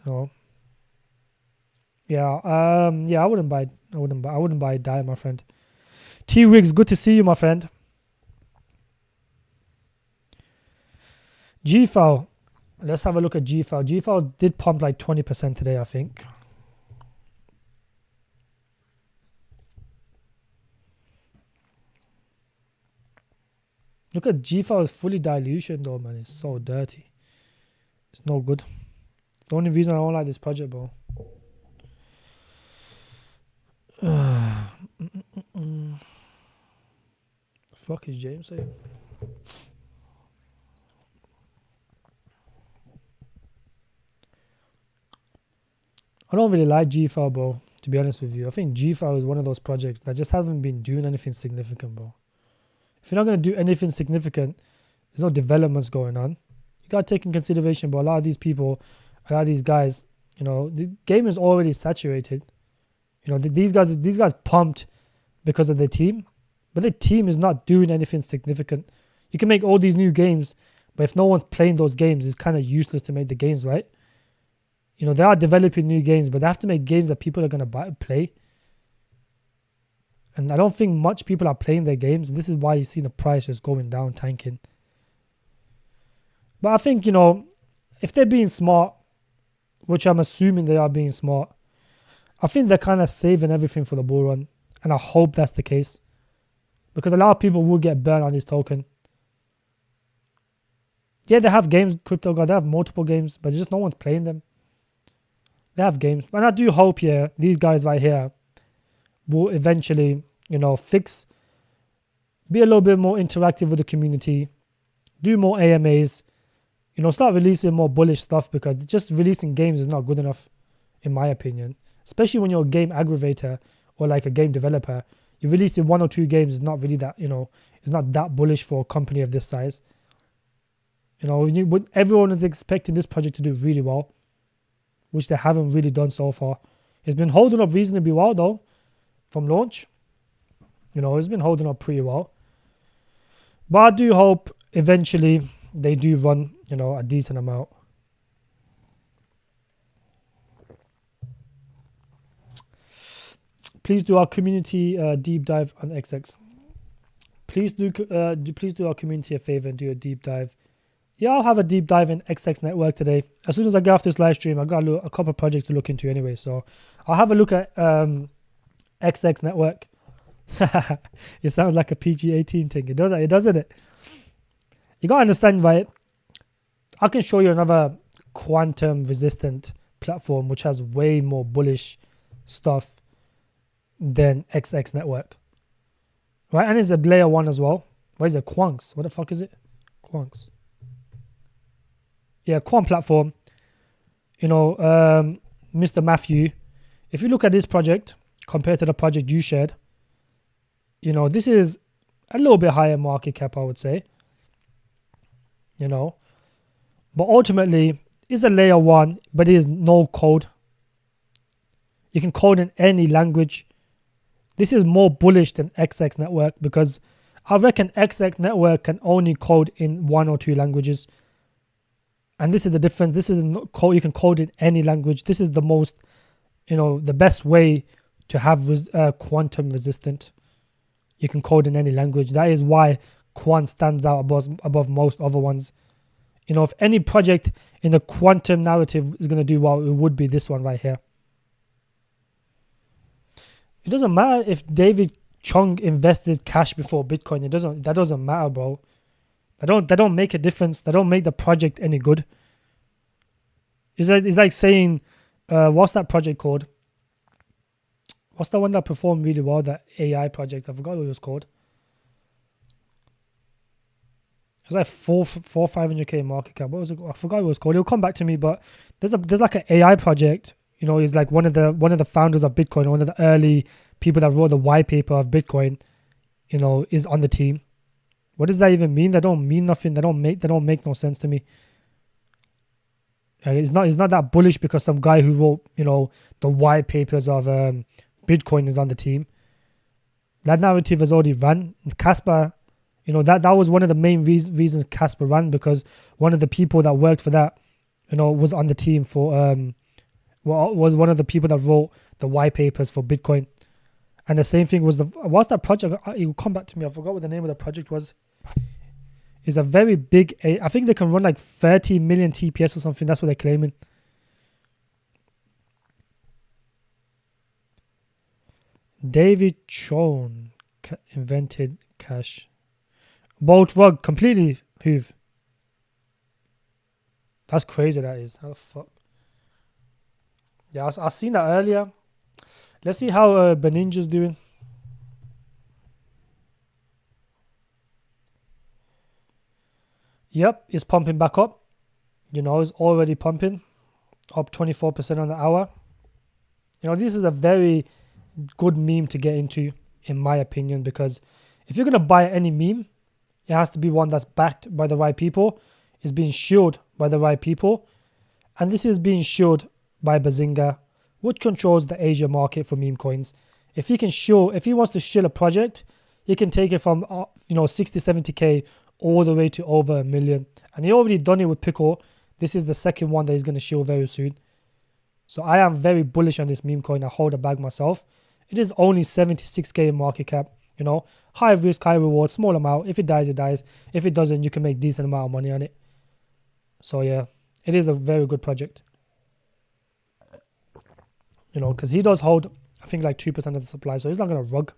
I wouldn't buy DAI, my friend. T Wigs, good to see you, my friend. GFAL. Let's have a look at GFAL. GFAL did pump like 20% today, I think. Look at GFAL's fully dilution though, man. It's so dirty. It's no good. The only reason I don't like this project, bro. Fuck is James saying? I don't really like GFAL, bro, to be honest with you. I think GFAL is one of those projects that just haven't been doing anything significant, bro. If you're not going to do anything significant, there's no developments going on. You got to take in consideration, bro, a lot of these people, a lot of these guys, the game is already saturated. These guys pumped because of their team, but their team is not doing anything significant. You can make all these new games, but if no one's playing those games, it's kind of useless to make the games, right? They are developing new games, but they have to make games that people are going to play. And I don't think much people are playing their games. This is why you see the price just going down, tanking. But I think, if they're being smart, which I'm assuming they are being smart, I think they're kind of saving everything for the bull run. And I hope that's the case. Because a lot of people will get burned on this token. Yeah, they have games, Crypto God. They have multiple games, but just no one's playing them. They have games. And I do hope, these guys right here will eventually, fix, be a little bit more interactive with the community, do more AMAs, start releasing more bullish stuff, because just releasing games is not good enough, in my opinion. Especially when you're a game aggravator or like a game developer. You releasing 1 or 2 games is not really that, it's not that bullish for a company of this size. Everyone is expecting this project to do really well, which they haven't really done so far. It's been holding up reasonably well though, from launch. It's been holding up pretty well. But I do hope eventually they do run, a decent amount. Please do our community deep dive on XX. Please do our community a favor and do a deep dive. Yeah, I'll have a deep dive in XX network today. As soon as I get off this live stream, I got a couple of projects to look into anyway. So I'll have a look at XX network. It sounds like a PG-18 thing. It doesn't it? You gotta understand, right? I can show you another quantum resistant platform which has way more bullish stuff than XX network, right? And it's a layer 1 as well. What is it? Quants. What the fuck is it? Quants. Yeah, quant platform. Mr. Matthew, if you look at this project compared to the project you shared, this is a little bit higher market cap, I would say. But ultimately, it's a layer 1, but it is no code. You can code in any language. This is more bullish than XX network, because I reckon XX network can only code in 1 or 2 languages. And this is the difference. This is code. You can code in any language. This is the most, the best way to have quantum resistant. You can code in any language. That is why Quant stands out above most other ones. If any project in the quantum narrative is going to do well, it would be this one right here. It doesn't matter if David Chung invested cash before Bitcoin. That doesn't matter, bro. That don't make a difference. That don't make the project any good. It's like saying, what's that project called? What's the one that performed really well? That AI project. I forgot what it was called. It was like 500k market cap. What was it? I forgot what it was called. It'll come back to me. But there's like an AI project. You know, he's like one of the founders of Bitcoin, one of the early people that wrote the white paper of Bitcoin. You know, is on the team. What does that even mean? That don't mean nothing. They don't make no sense to me. It's not that bullish because some guy who wrote, you know, the white papers of Bitcoin is on the team. That narrative has already run. Casper, you know, that was one of the main reasons Casper ran, because one of the people that worked for that, you know, was on the team for was one of the people that wrote the white papers for Bitcoin. And the same thing was what's that project? It will come back to me. I forgot what the name of the project was. It's a very big. I think they can run like 30 million TPS or something. That's what they're claiming. David Chon invented cash. Bolt rug completely. Who've? That's crazy. That is. How the fuck? Yeah, I seen that earlier. Let's see how Beninja's doing. Yep, it's pumping back up. You know, it's already pumping. Up 24% on the hour. You know, this is a very good meme to get into, in my opinion, because if you're going to buy any meme, it has to be one that's backed by the right people, is being shielded by the right people. And this is being shielded by Bazinga, which controls the Asia market for meme coins. If he wants to shield a project, he can take it from 60, 70k all the way to over 1 million. And he already done it with Pickle. This is the second one that he's going to shield very soon. So I am very bullish on this meme coin. I hold a bag myself. It is only 76k in market cap. You know, high risk, high reward, small amount. If it dies, it dies. If it doesn't, you can make decent amount of money on it. So yeah, it is a very good project. You know, because he does hold, I think, like 2% of the supply. So he's not going to rug.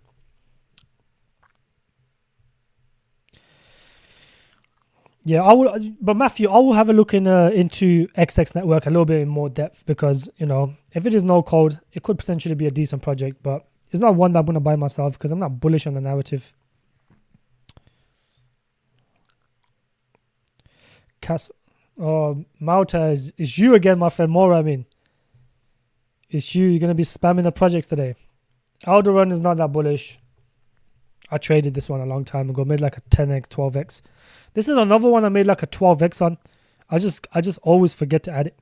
Yeah, but Matthew, I will have a look into XX Network a little bit in more depth, because, you know, if it is no code, it could potentially be a decent project, but it's not one that I'm going to buy myself because I'm not bullish on the narrative. Malta, is you again, my friend Mora, I mean. It's you. You're going to be spamming the projects today. Alderun is not that bullish. I traded this one a long time ago, made like a 10x, 12x. This is another one I made like a 12x on. I just always forget to add it.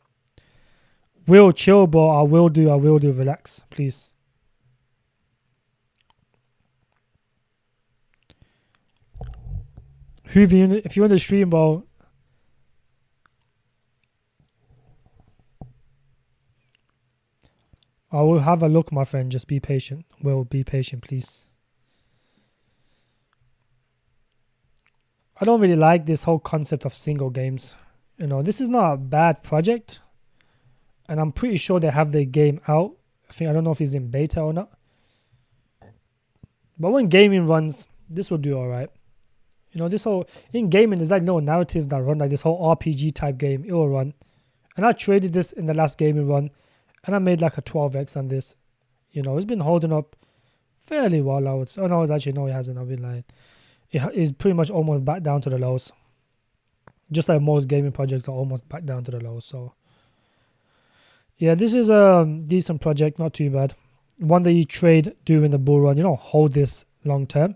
Will chill, bro. I will do. Relax, please. If you're in the stream, bro. I will have a look, my friend. Just be patient. Will, be patient, please. I don't really like this whole concept of single games. You know, this is not a bad project. And I'm pretty sure they have their game out. I don't know if it's in beta or not. But when gaming runs, this will do alright. You know, this whole, in gaming, there's like no narratives that run, like this whole RPG type game, it will run. And I traded this in the last gaming run, and I made like a 12x on this. You know, it's been holding up fairly well, I would say. Oh no, it hasn't. I've been lying. It is pretty much almost back down to the lows. Just like most gaming projects are almost back down to the lows. So yeah, this is a decent project, not too bad. One that you trade during the bull run. You don't hold this long term.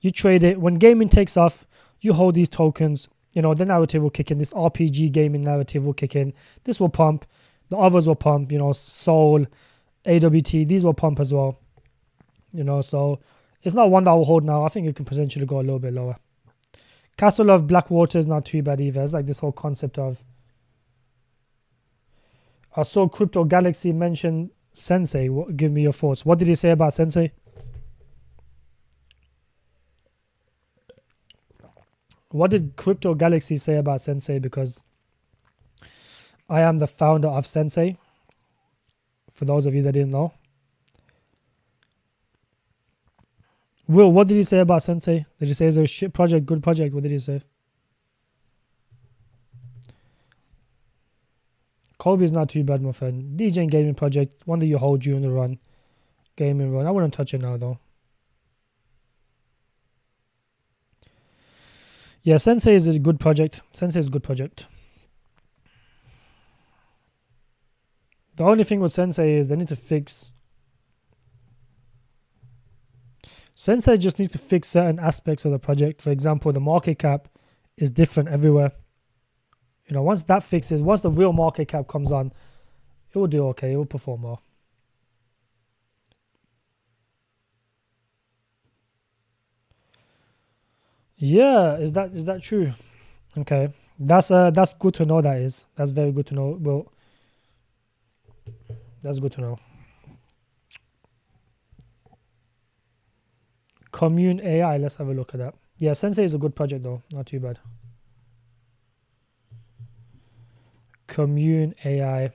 You trade it when gaming takes off. You hold these tokens. You know, the narrative will kick in. This RPG gaming narrative will kick in. This will pump. The others will pump. You know, Soul, AWT. These will pump as well. You know, so it's not one that I will hold now. I think it can potentially go a little bit lower. Castle of Blackwater is not too bad either. It's like this whole concept of... I saw Crypto Galaxy mention Sensei. Give me your thoughts. What did he say about Sensei? What did Crypto Galaxy say about Sensei? Because I am the founder of Sensei. For those of you that didn't know. Will, what did he say about Sensei? Did he say it's a shit project, good project? What did he say? Kobe is not too bad, my friend. DJ Gaming project, one that you hold during the run. gaming run. I wouldn't touch it now though. Yeah, Sensei is a good project. Sensei is a good project. The only thing with Sensei is they need to fix. Sensei just needs to fix certain aspects of the project. For example, the market cap is different everywhere. You know, once that fixes, once the real market cap comes on, it will do okay. It will perform well. Yeah, is that true? Okay, that's good to know. That's very good to know. Well, that's good to know. Commune AI. Let's have a look at that. Yeah, Sensei is a good project though. Not too bad. Commune AI.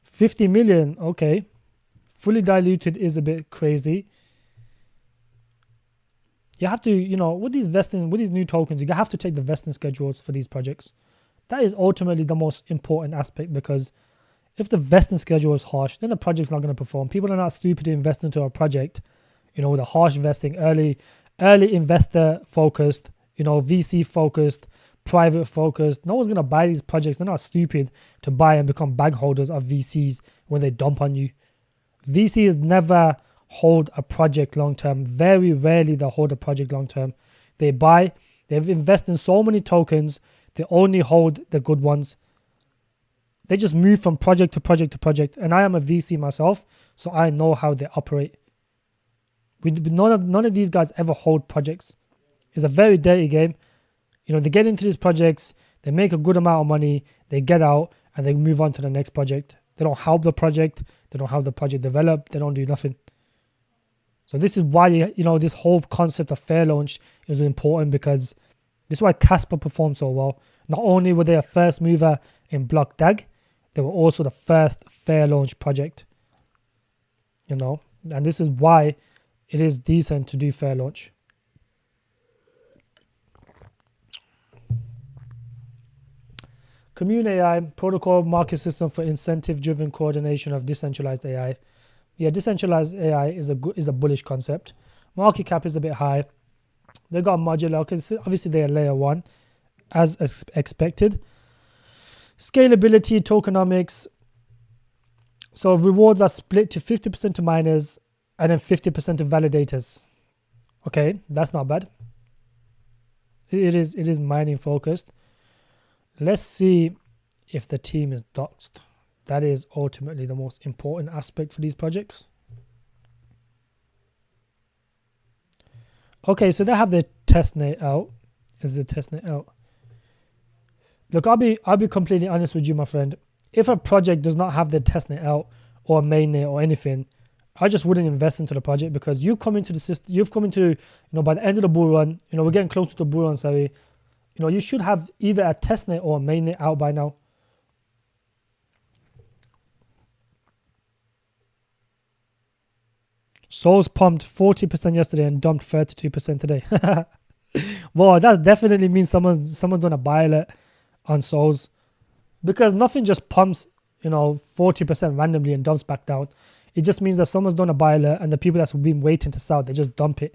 50 million. Okay. Fully diluted is a bit crazy. You have to, you know, with these new tokens, you have to take the vesting schedules for these projects. That is ultimately the most important aspect, because if the vesting schedule is harsh, then the project's not going to perform. People are not stupid to invest into a project, you know, with a harsh vesting, early investor focused, you know, VC focused, private focused. No one's going to buy these projects. They're not stupid to buy and become bag holders of VCs when they dump on you. VCs never hold a project long term. Very rarely they hold a project long term. They've invested in so many tokens, they only hold the good ones. They just move from project to project to project. And I am a VC myself, so I know how they operate. None of these guys ever hold projects. It's a very dirty game. You know, they get into these projects, they make a good amount of money, they get out, and they move on to the next project. They don't help the project. They don't help the project develop. They don't do nothing. So this is why, you know, this whole concept of fair launch is important, because this is why Casper performed so well. Not only were they a first mover in block DAG, they were also the first fair launch project. You know, and this is why it is decent to do fair launch. Commune AI, protocol market system for incentive-driven coordination of decentralized AI. Yeah, decentralized AI is a bullish concept. Market cap is a bit high. They got modular, because obviously they are layer one, as expected. Scalability, tokenomics. So rewards are split to 50% to miners and then 50% to validators. Okay, that's not bad. It is mining focused. Let's see if the team is doxed. That is ultimately the most important aspect for these projects. Okay, so they have their testnet out. Is the testnet out? Look, I'll be completely honest with you, my friend. If a project does not have their testnet out or mainnet or anything, I just wouldn't invest into the project, because you've come into the system. You've come into, you know, by the end of the bull run. You know, we're getting close to the bull run. Sorry. You know, you should have either a testnet or a mainnet out by now. Souls pumped 40% yesterday and dumped 32% today. Well, that definitely means someone's done a buy alert on Souls, because nothing just pumps, you know, 40% randomly and dumps back down. It just means that someone's done a buy alert, and the people that's been waiting to sell, they just dump it.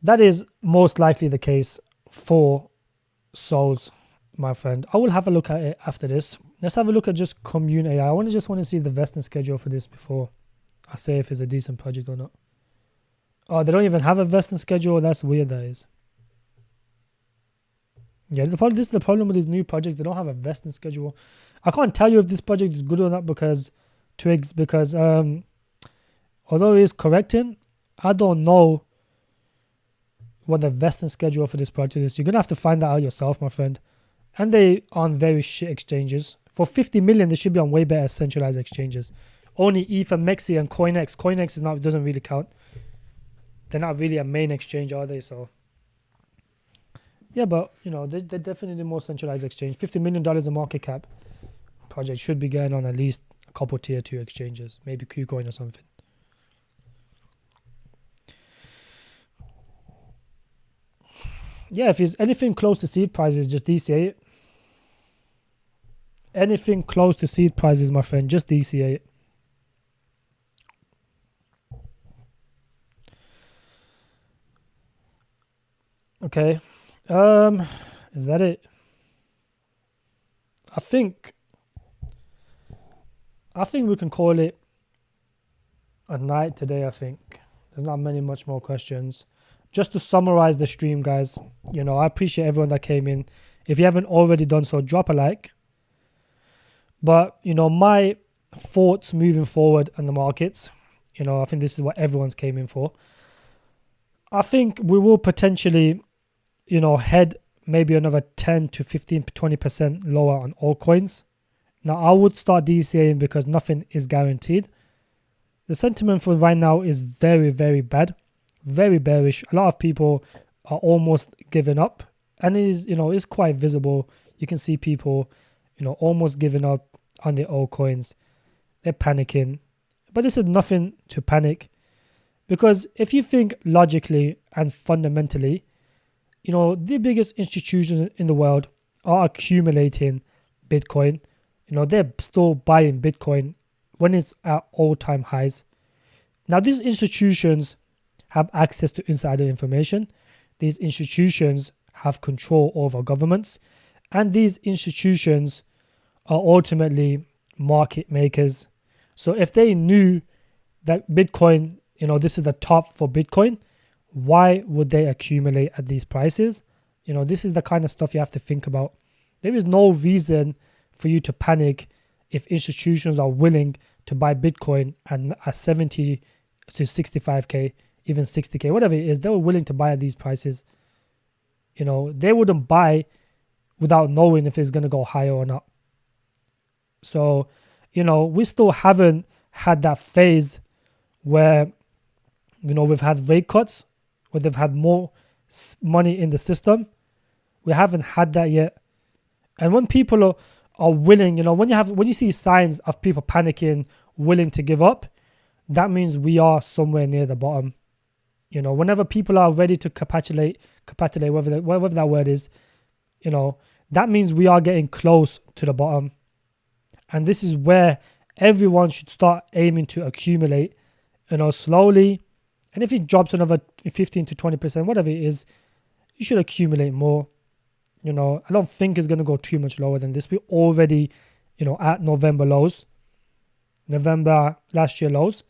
That is most likely the case for Souls, my friend. I will have a look at it after this. Let's have a look at just Commune AI. I just want to see the vesting schedule for this before I say if it's a decent project or not. Oh, they don't even have a vesting schedule. That's weird, that is. Yeah, this is the problem with these new projects. They don't have a vesting schedule. I can't tell you if this project is good or not, because although it is correcting, I don't know what the vesting schedule for this project is. You're going to have to find that out yourself, my friend. And they on very shit exchanges. For 50 million, they should be on way better centralized exchanges. Only Ether, Mexi, and CoinEx. CoinEx doesn't really count. They're not really a main exchange, are they? So, yeah, but, you know, they're definitely more centralized exchange. $50 million in market cap project should be going on at least a couple tier 2 exchanges. Maybe KuCoin or something. Yeah, if it's anything close to seed prices, just DCA it. anything close to seed prices, my friend, just DCA it. Okay, is that it? I think we can call it a night today. I think there's not much more questions. Just to summarize the stream, guys, I appreciate everyone that came in. If you haven't already done so, drop a like. But my thoughts moving forward on the markets, I think this is what everyone's came in for. I think we will potentially head maybe another 10 to 15 20% lower on altcoins. Now I would start DCAing because nothing is guaranteed. The sentiment for right now is very, very bad, very bearish. A lot of people are almost giving up, and it is it's quite visible. You can see people almost giving up on the altcoins. They're panicking, but this is nothing to panic, because if you think logically and fundamentally, the biggest institutions in the world are accumulating Bitcoin. They're still buying Bitcoin when it's at all-time highs. Now, these institutions have access to insider information. These institutions have control over governments. And these institutions are ultimately market makers. So if they knew that Bitcoin, this is the top for Bitcoin, why would they accumulate at these prices? This is the kind of stuff you have to think about. There is no reason for you to panic if institutions are willing to buy Bitcoin at 70 to 65k, even 60k, whatever it is. They were willing to buy at these prices. They wouldn't buy without knowing if it's going to go higher or not. So, we still haven't had that phase where, we've had rate cuts, where they've had more money in the system. We haven't had that yet. And when people are willing, when you see signs of people panicking, willing to give up, that means we are somewhere near the bottom. Whenever people are ready to capitulate, whatever that word is, that means we are getting close to the bottom. And this is where everyone should start aiming to accumulate, slowly. And if it drops another 15 to 20%, whatever it is, you should accumulate more. I don't think it's going to go too much lower than this. We're already, at November last year lows,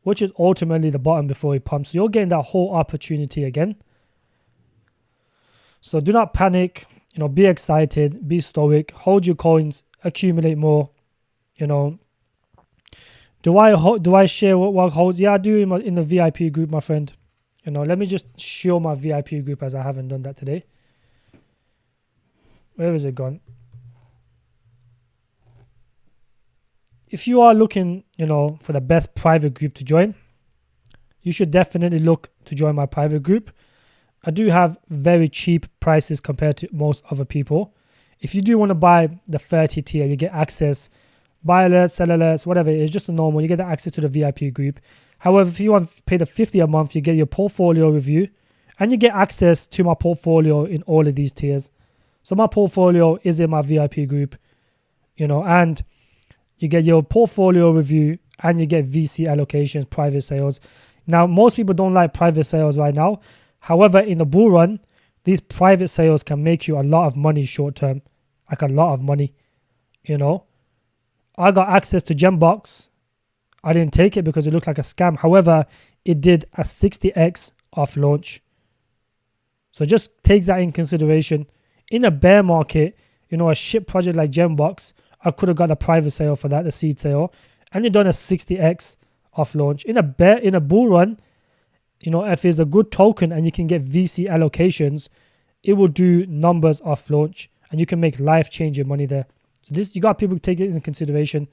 which is ultimately the bottom before it pumps. So you're getting that whole opportunity again. So do not panic, be excited, be stoic, hold your coins, accumulate more. Do I share what holds? Yeah, I do in the VIP group, my friend. Let me just show my VIP group, as I haven't done that today. Where is it gone? If you are looking, for the best private group to join, you should definitely look to join my private group. I do have very cheap prices compared to most other people. If you do want to buy the 30 tier, you get access, buy alerts, sell alerts, whatever it is, just the normal. You get the access to the VIP group. However, if you want to pay the 50 a month, you get your portfolio review, and you get access to my portfolio in all of these tiers. So my portfolio is in my VIP group, and you get your portfolio review, and you get VC allocations, private sales. Now, most people don't like private sales right now. However, in the bull run, these private sales can make you a lot of money short term, like a lot of money. I got access to Gembox. I didn't take it because it looked like a scam. However, it did a 60x off launch. So just take that in consideration. In a bear market, a shit project like Gembox, I could have got a private sale for that, the seed sale, and you've done a 60x off launch. In a bull run, if it's a good token and you can get VC allocations, it will do numbers off launch, and you can make life-changing money there. So you got people to take it in consideration.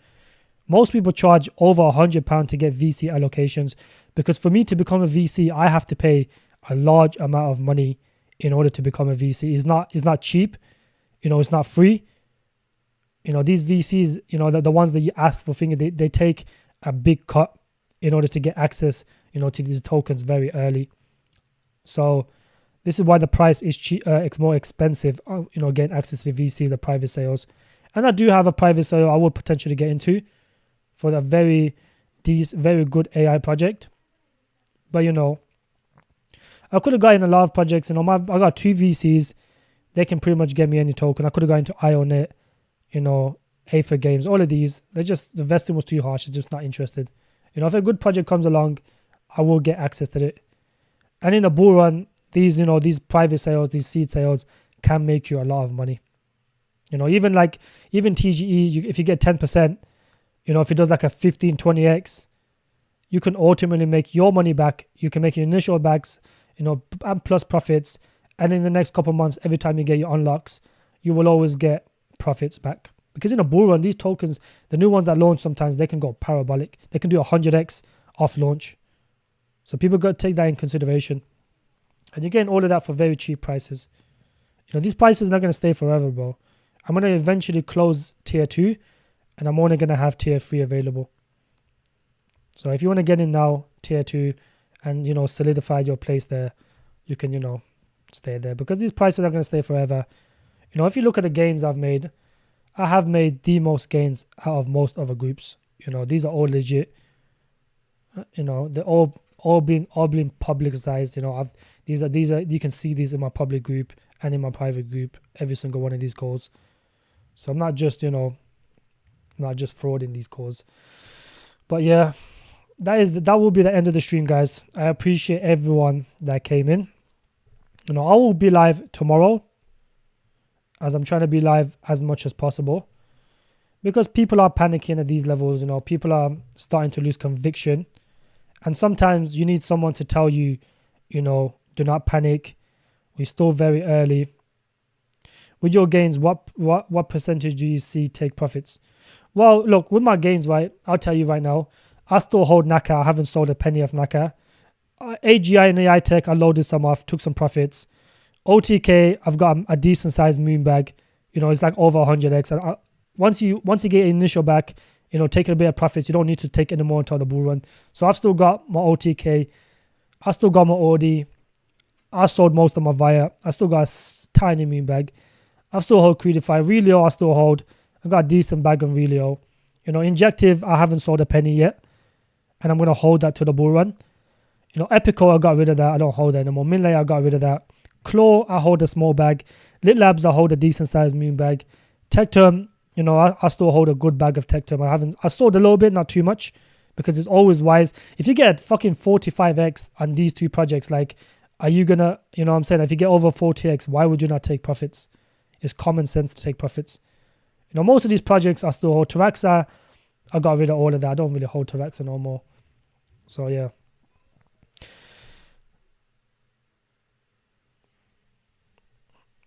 Most people charge over £100 to get VC allocations, because for me to become a VC, I have to pay a large amount of money in order to become a VC. It's not cheap. It's not free. These VCs, the ones that you ask for things, they take a big cut in order to get access, to these tokens very early. So this is why the price is more expensive, getting access to the VC, the private sales. And I do have a private sale I would potentially get into for a very good AI project. But I could have got in a lot of projects. I got 2 VCs. They can pretty much get me any token. I could have got into IONET, Aether Games, all of these. The vesting was too harsh. I'm just not interested. If a good project comes along, I will get access to it. And in a bull run, these private sales, these seed sales can make you a lot of money. Even TGE, if you get 10%, if it does like a 15, 20x, you can ultimately make your money back. You can make your initial backs, and plus profits. And in the next couple of months, every time you get your unlocks, you will always get profits back. Because in a bull run, these tokens, the new ones that launch sometimes, they can go parabolic. They can do 100x off launch. So people got to take that in consideration. And you're getting all of that for very cheap prices. These prices are not going to stay forever, bro. I'm going to eventually close tier 2 and I'm only going to have tier 3 available. So if you want to get in now, tier 2, and, solidify your place there, you can, stay there. Because these prices are going to stay forever. If you look at the gains I've made, I have made the most gains out of most other groups. These are all legit. They're all being publicized. These are you can see these in my public group and in my private group, every single one of these calls. So I'm not just not just frauding these calls. But yeah, that will be the end of the stream, guys. I appreciate everyone that came in. I will be live tomorrow, as I'm trying to be live as much as possible, because people are panicking at these levels. People are starting to lose conviction, and sometimes you need someone to tell you, do not panic. We're still very early. With your gains, what percentage do you see take profits? Well, look, with my gains, right, I'll tell you right now, I still hold Naka. I haven't sold a penny of Naka. AGI and AI Tech, I loaded some off, took some profits. OTK, I've got a decent sized moon bag. It's like over 100x. And once you get initial back, taking a bit of profits, you don't need to take any more until the bull run. So I've still got my OTK. I still got my OD. I sold most of my VIA. I still got a tiny moon bag. I still hold Credify. Relio, I still hold. I got a decent bag on Relio. Injective, I haven't sold a penny yet. And I'm going to hold that to the bull run. Epico, I got rid of that. I don't hold that anymore. Minlay, I got rid of that. Claw, I hold a small bag. Lit Labs, I hold a decent sized moon bag. Tectum, I still hold a good bag of Tectum. I sold a little bit, not too much, because it's always wise. If you get fucking 45x on these 2 projects, like, are you gonna, what I'm saying? If you get over 40x, why would you not take profits? It's common sense to take profits. Most of these projects I still hold. Taraxa, I got rid of all of that. I don't really hold Taraxa no more. So yeah.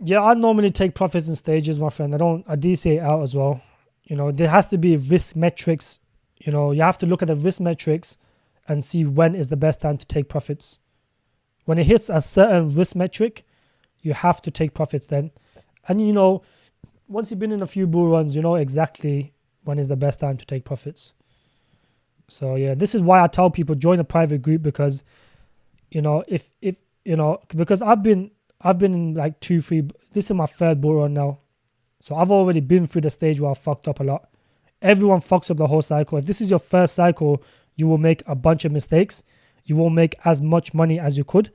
Yeah, I normally take profits in stages, my friend. I DCA out as well. There has to be risk metrics. You have to look at the risk metrics and see when is the best time to take profits. When it hits a certain risk metric, you have to take profits then. And once you've been in a few bull runs, you know exactly when is the best time to take profits. So yeah, this is why I tell people join a private group, because because I've been in like 2-3, this is my 3rd bull run now. So I've already been through the stage where I fucked up a lot. Everyone fucks up the whole cycle. If this is your first cycle, you will make a bunch of mistakes. You won't make as much money as you could.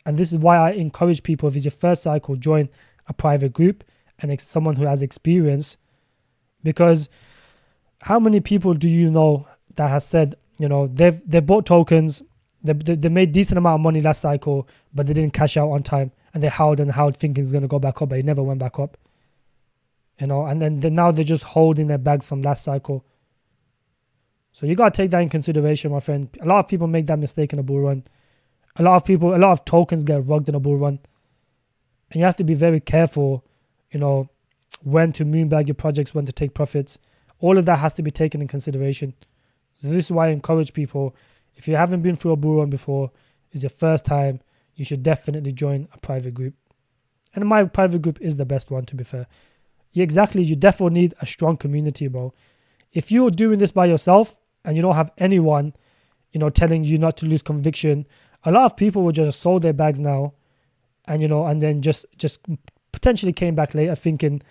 And this is why I encourage people, if it's your first cycle, join a private group and someone who has experience. Because how many people do you know that has said, they've bought tokens, they made decent amount of money last cycle, but they didn't cash out on time, and they howled thinking it's going to go back up, but it never went back up. And then now they're just holding their bags from last cycle. So you got to take that in consideration, my friend. A lot of people make that mistake in a bull run. A lot of tokens get rugged in a bull run. And you have to be very careful, when to moonbag your projects, when to take profits. All of that has to be taken in consideration. So this is why I encourage people, if you haven't been through a bull run before, it's your first time, you should definitely join a private group. And my private group is the best one, to be fair. Yeah, exactly. You definitely need a strong community, bro. If you're doing this by yourself and you don't have anyone, telling you not to lose conviction, a lot of people will just sold their bags now, and and then just potentially came back later thinking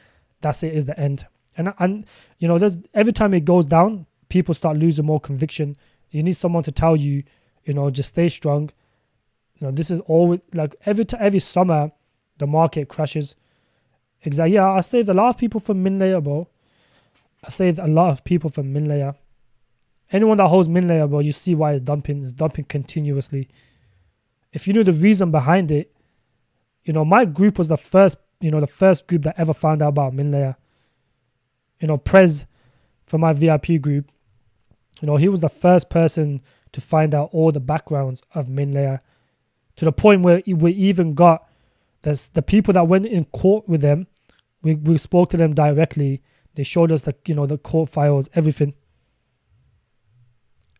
that's it, is the end. And you know, there's every time it goes down, people start losing more conviction. You need someone to tell you, you know, just stay strong. You know, this is always like every summer, the market crashes. Exactly. Yeah, I saved a lot of people from min layer, bro. I saved a lot of people from min layer. Anyone that holds min layer, bro, you see why it's dumping. It's dumping continuously. If you knew the reason behind it, you know, my group was the first group that ever found out about min layer. You know, Prez from my VIP group, you know, he was the first person to find out all the backgrounds of min layer, to the point where we even got the people that went in court with them. We spoke to them directly. They showed us the court files, everything.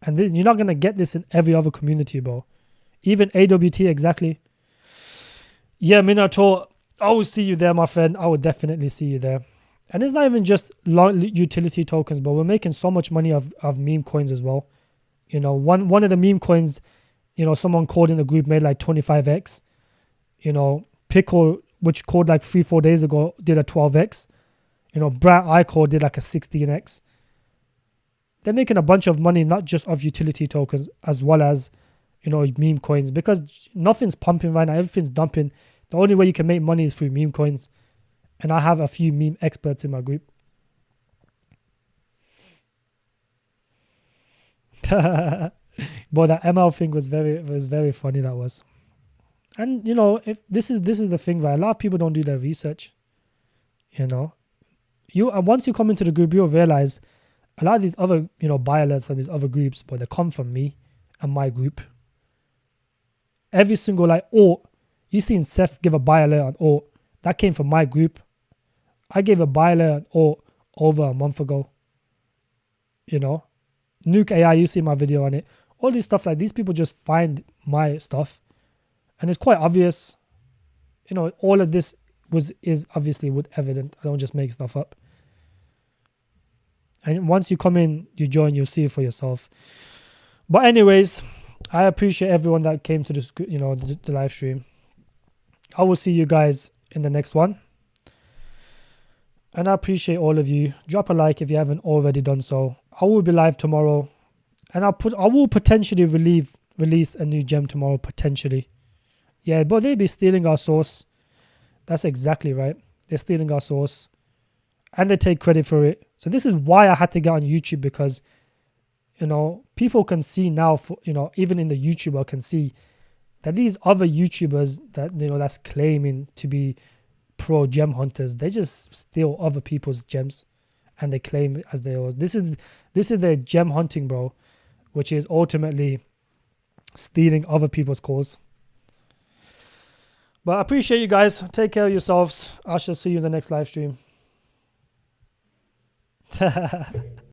And this, you're not gonna get this in every other community, bro. Even AWT, exactly. Yeah, Minato, I will see you there, my friend. I will definitely see you there. And it's not even just utility tokens, but we're making so much money of meme coins as well. You know, one of the meme coins, you know, someone called in the group made like 25x. You know, Pickle, which called like 3-4 days ago, did a 12x. You know, Brat iCore did like a 16x. They're making a bunch of money, not just of utility tokens, as well as, you know, meme coins, because nothing's pumping right now. Everything's dumping. The only way you can make money is through meme coins. And I have a few meme experts in my group. But that ML thing was very funny. That was. And you know, if this is the thing, right? A lot of people don't do their research. You know, once you come into the group, you'll realize a lot of these other, you know, buy alerts from these other groups, but they come from me and my group. Every single like alt, you seen Seth give a buy alert on alt, that came from my group. I gave a buy alert on alt over a month ago. You know, Nuke AI, you see my video on it. All this stuff, like these people just find my stuff, and it's quite obvious. You know, all of this is obviously evident. I don't just make stuff up. And once you come in, you join, you'll see it for yourself. But anyways, I appreciate everyone that came to this, you know, the live stream. I will see you guys in the next one. And I appreciate all of you. Drop a like if you haven't already done so. I will be live tomorrow. And I will potentially release a new gem tomorrow, potentially. Yeah, but they'll be stealing our source. That's exactly right. They're stealing our source. And they take credit for it. So this is why I had to get on YouTube, because, you know, people can see now, you know, even in the YouTuber can see that these other YouTubers that, you know, that's claiming to be pro gem hunters, they just steal other people's gems and they claim it as theirs. This is their gem hunting, bro, which is ultimately stealing other people's cause. But I appreciate you guys. Take care of yourselves. I shall see you in the next live stream.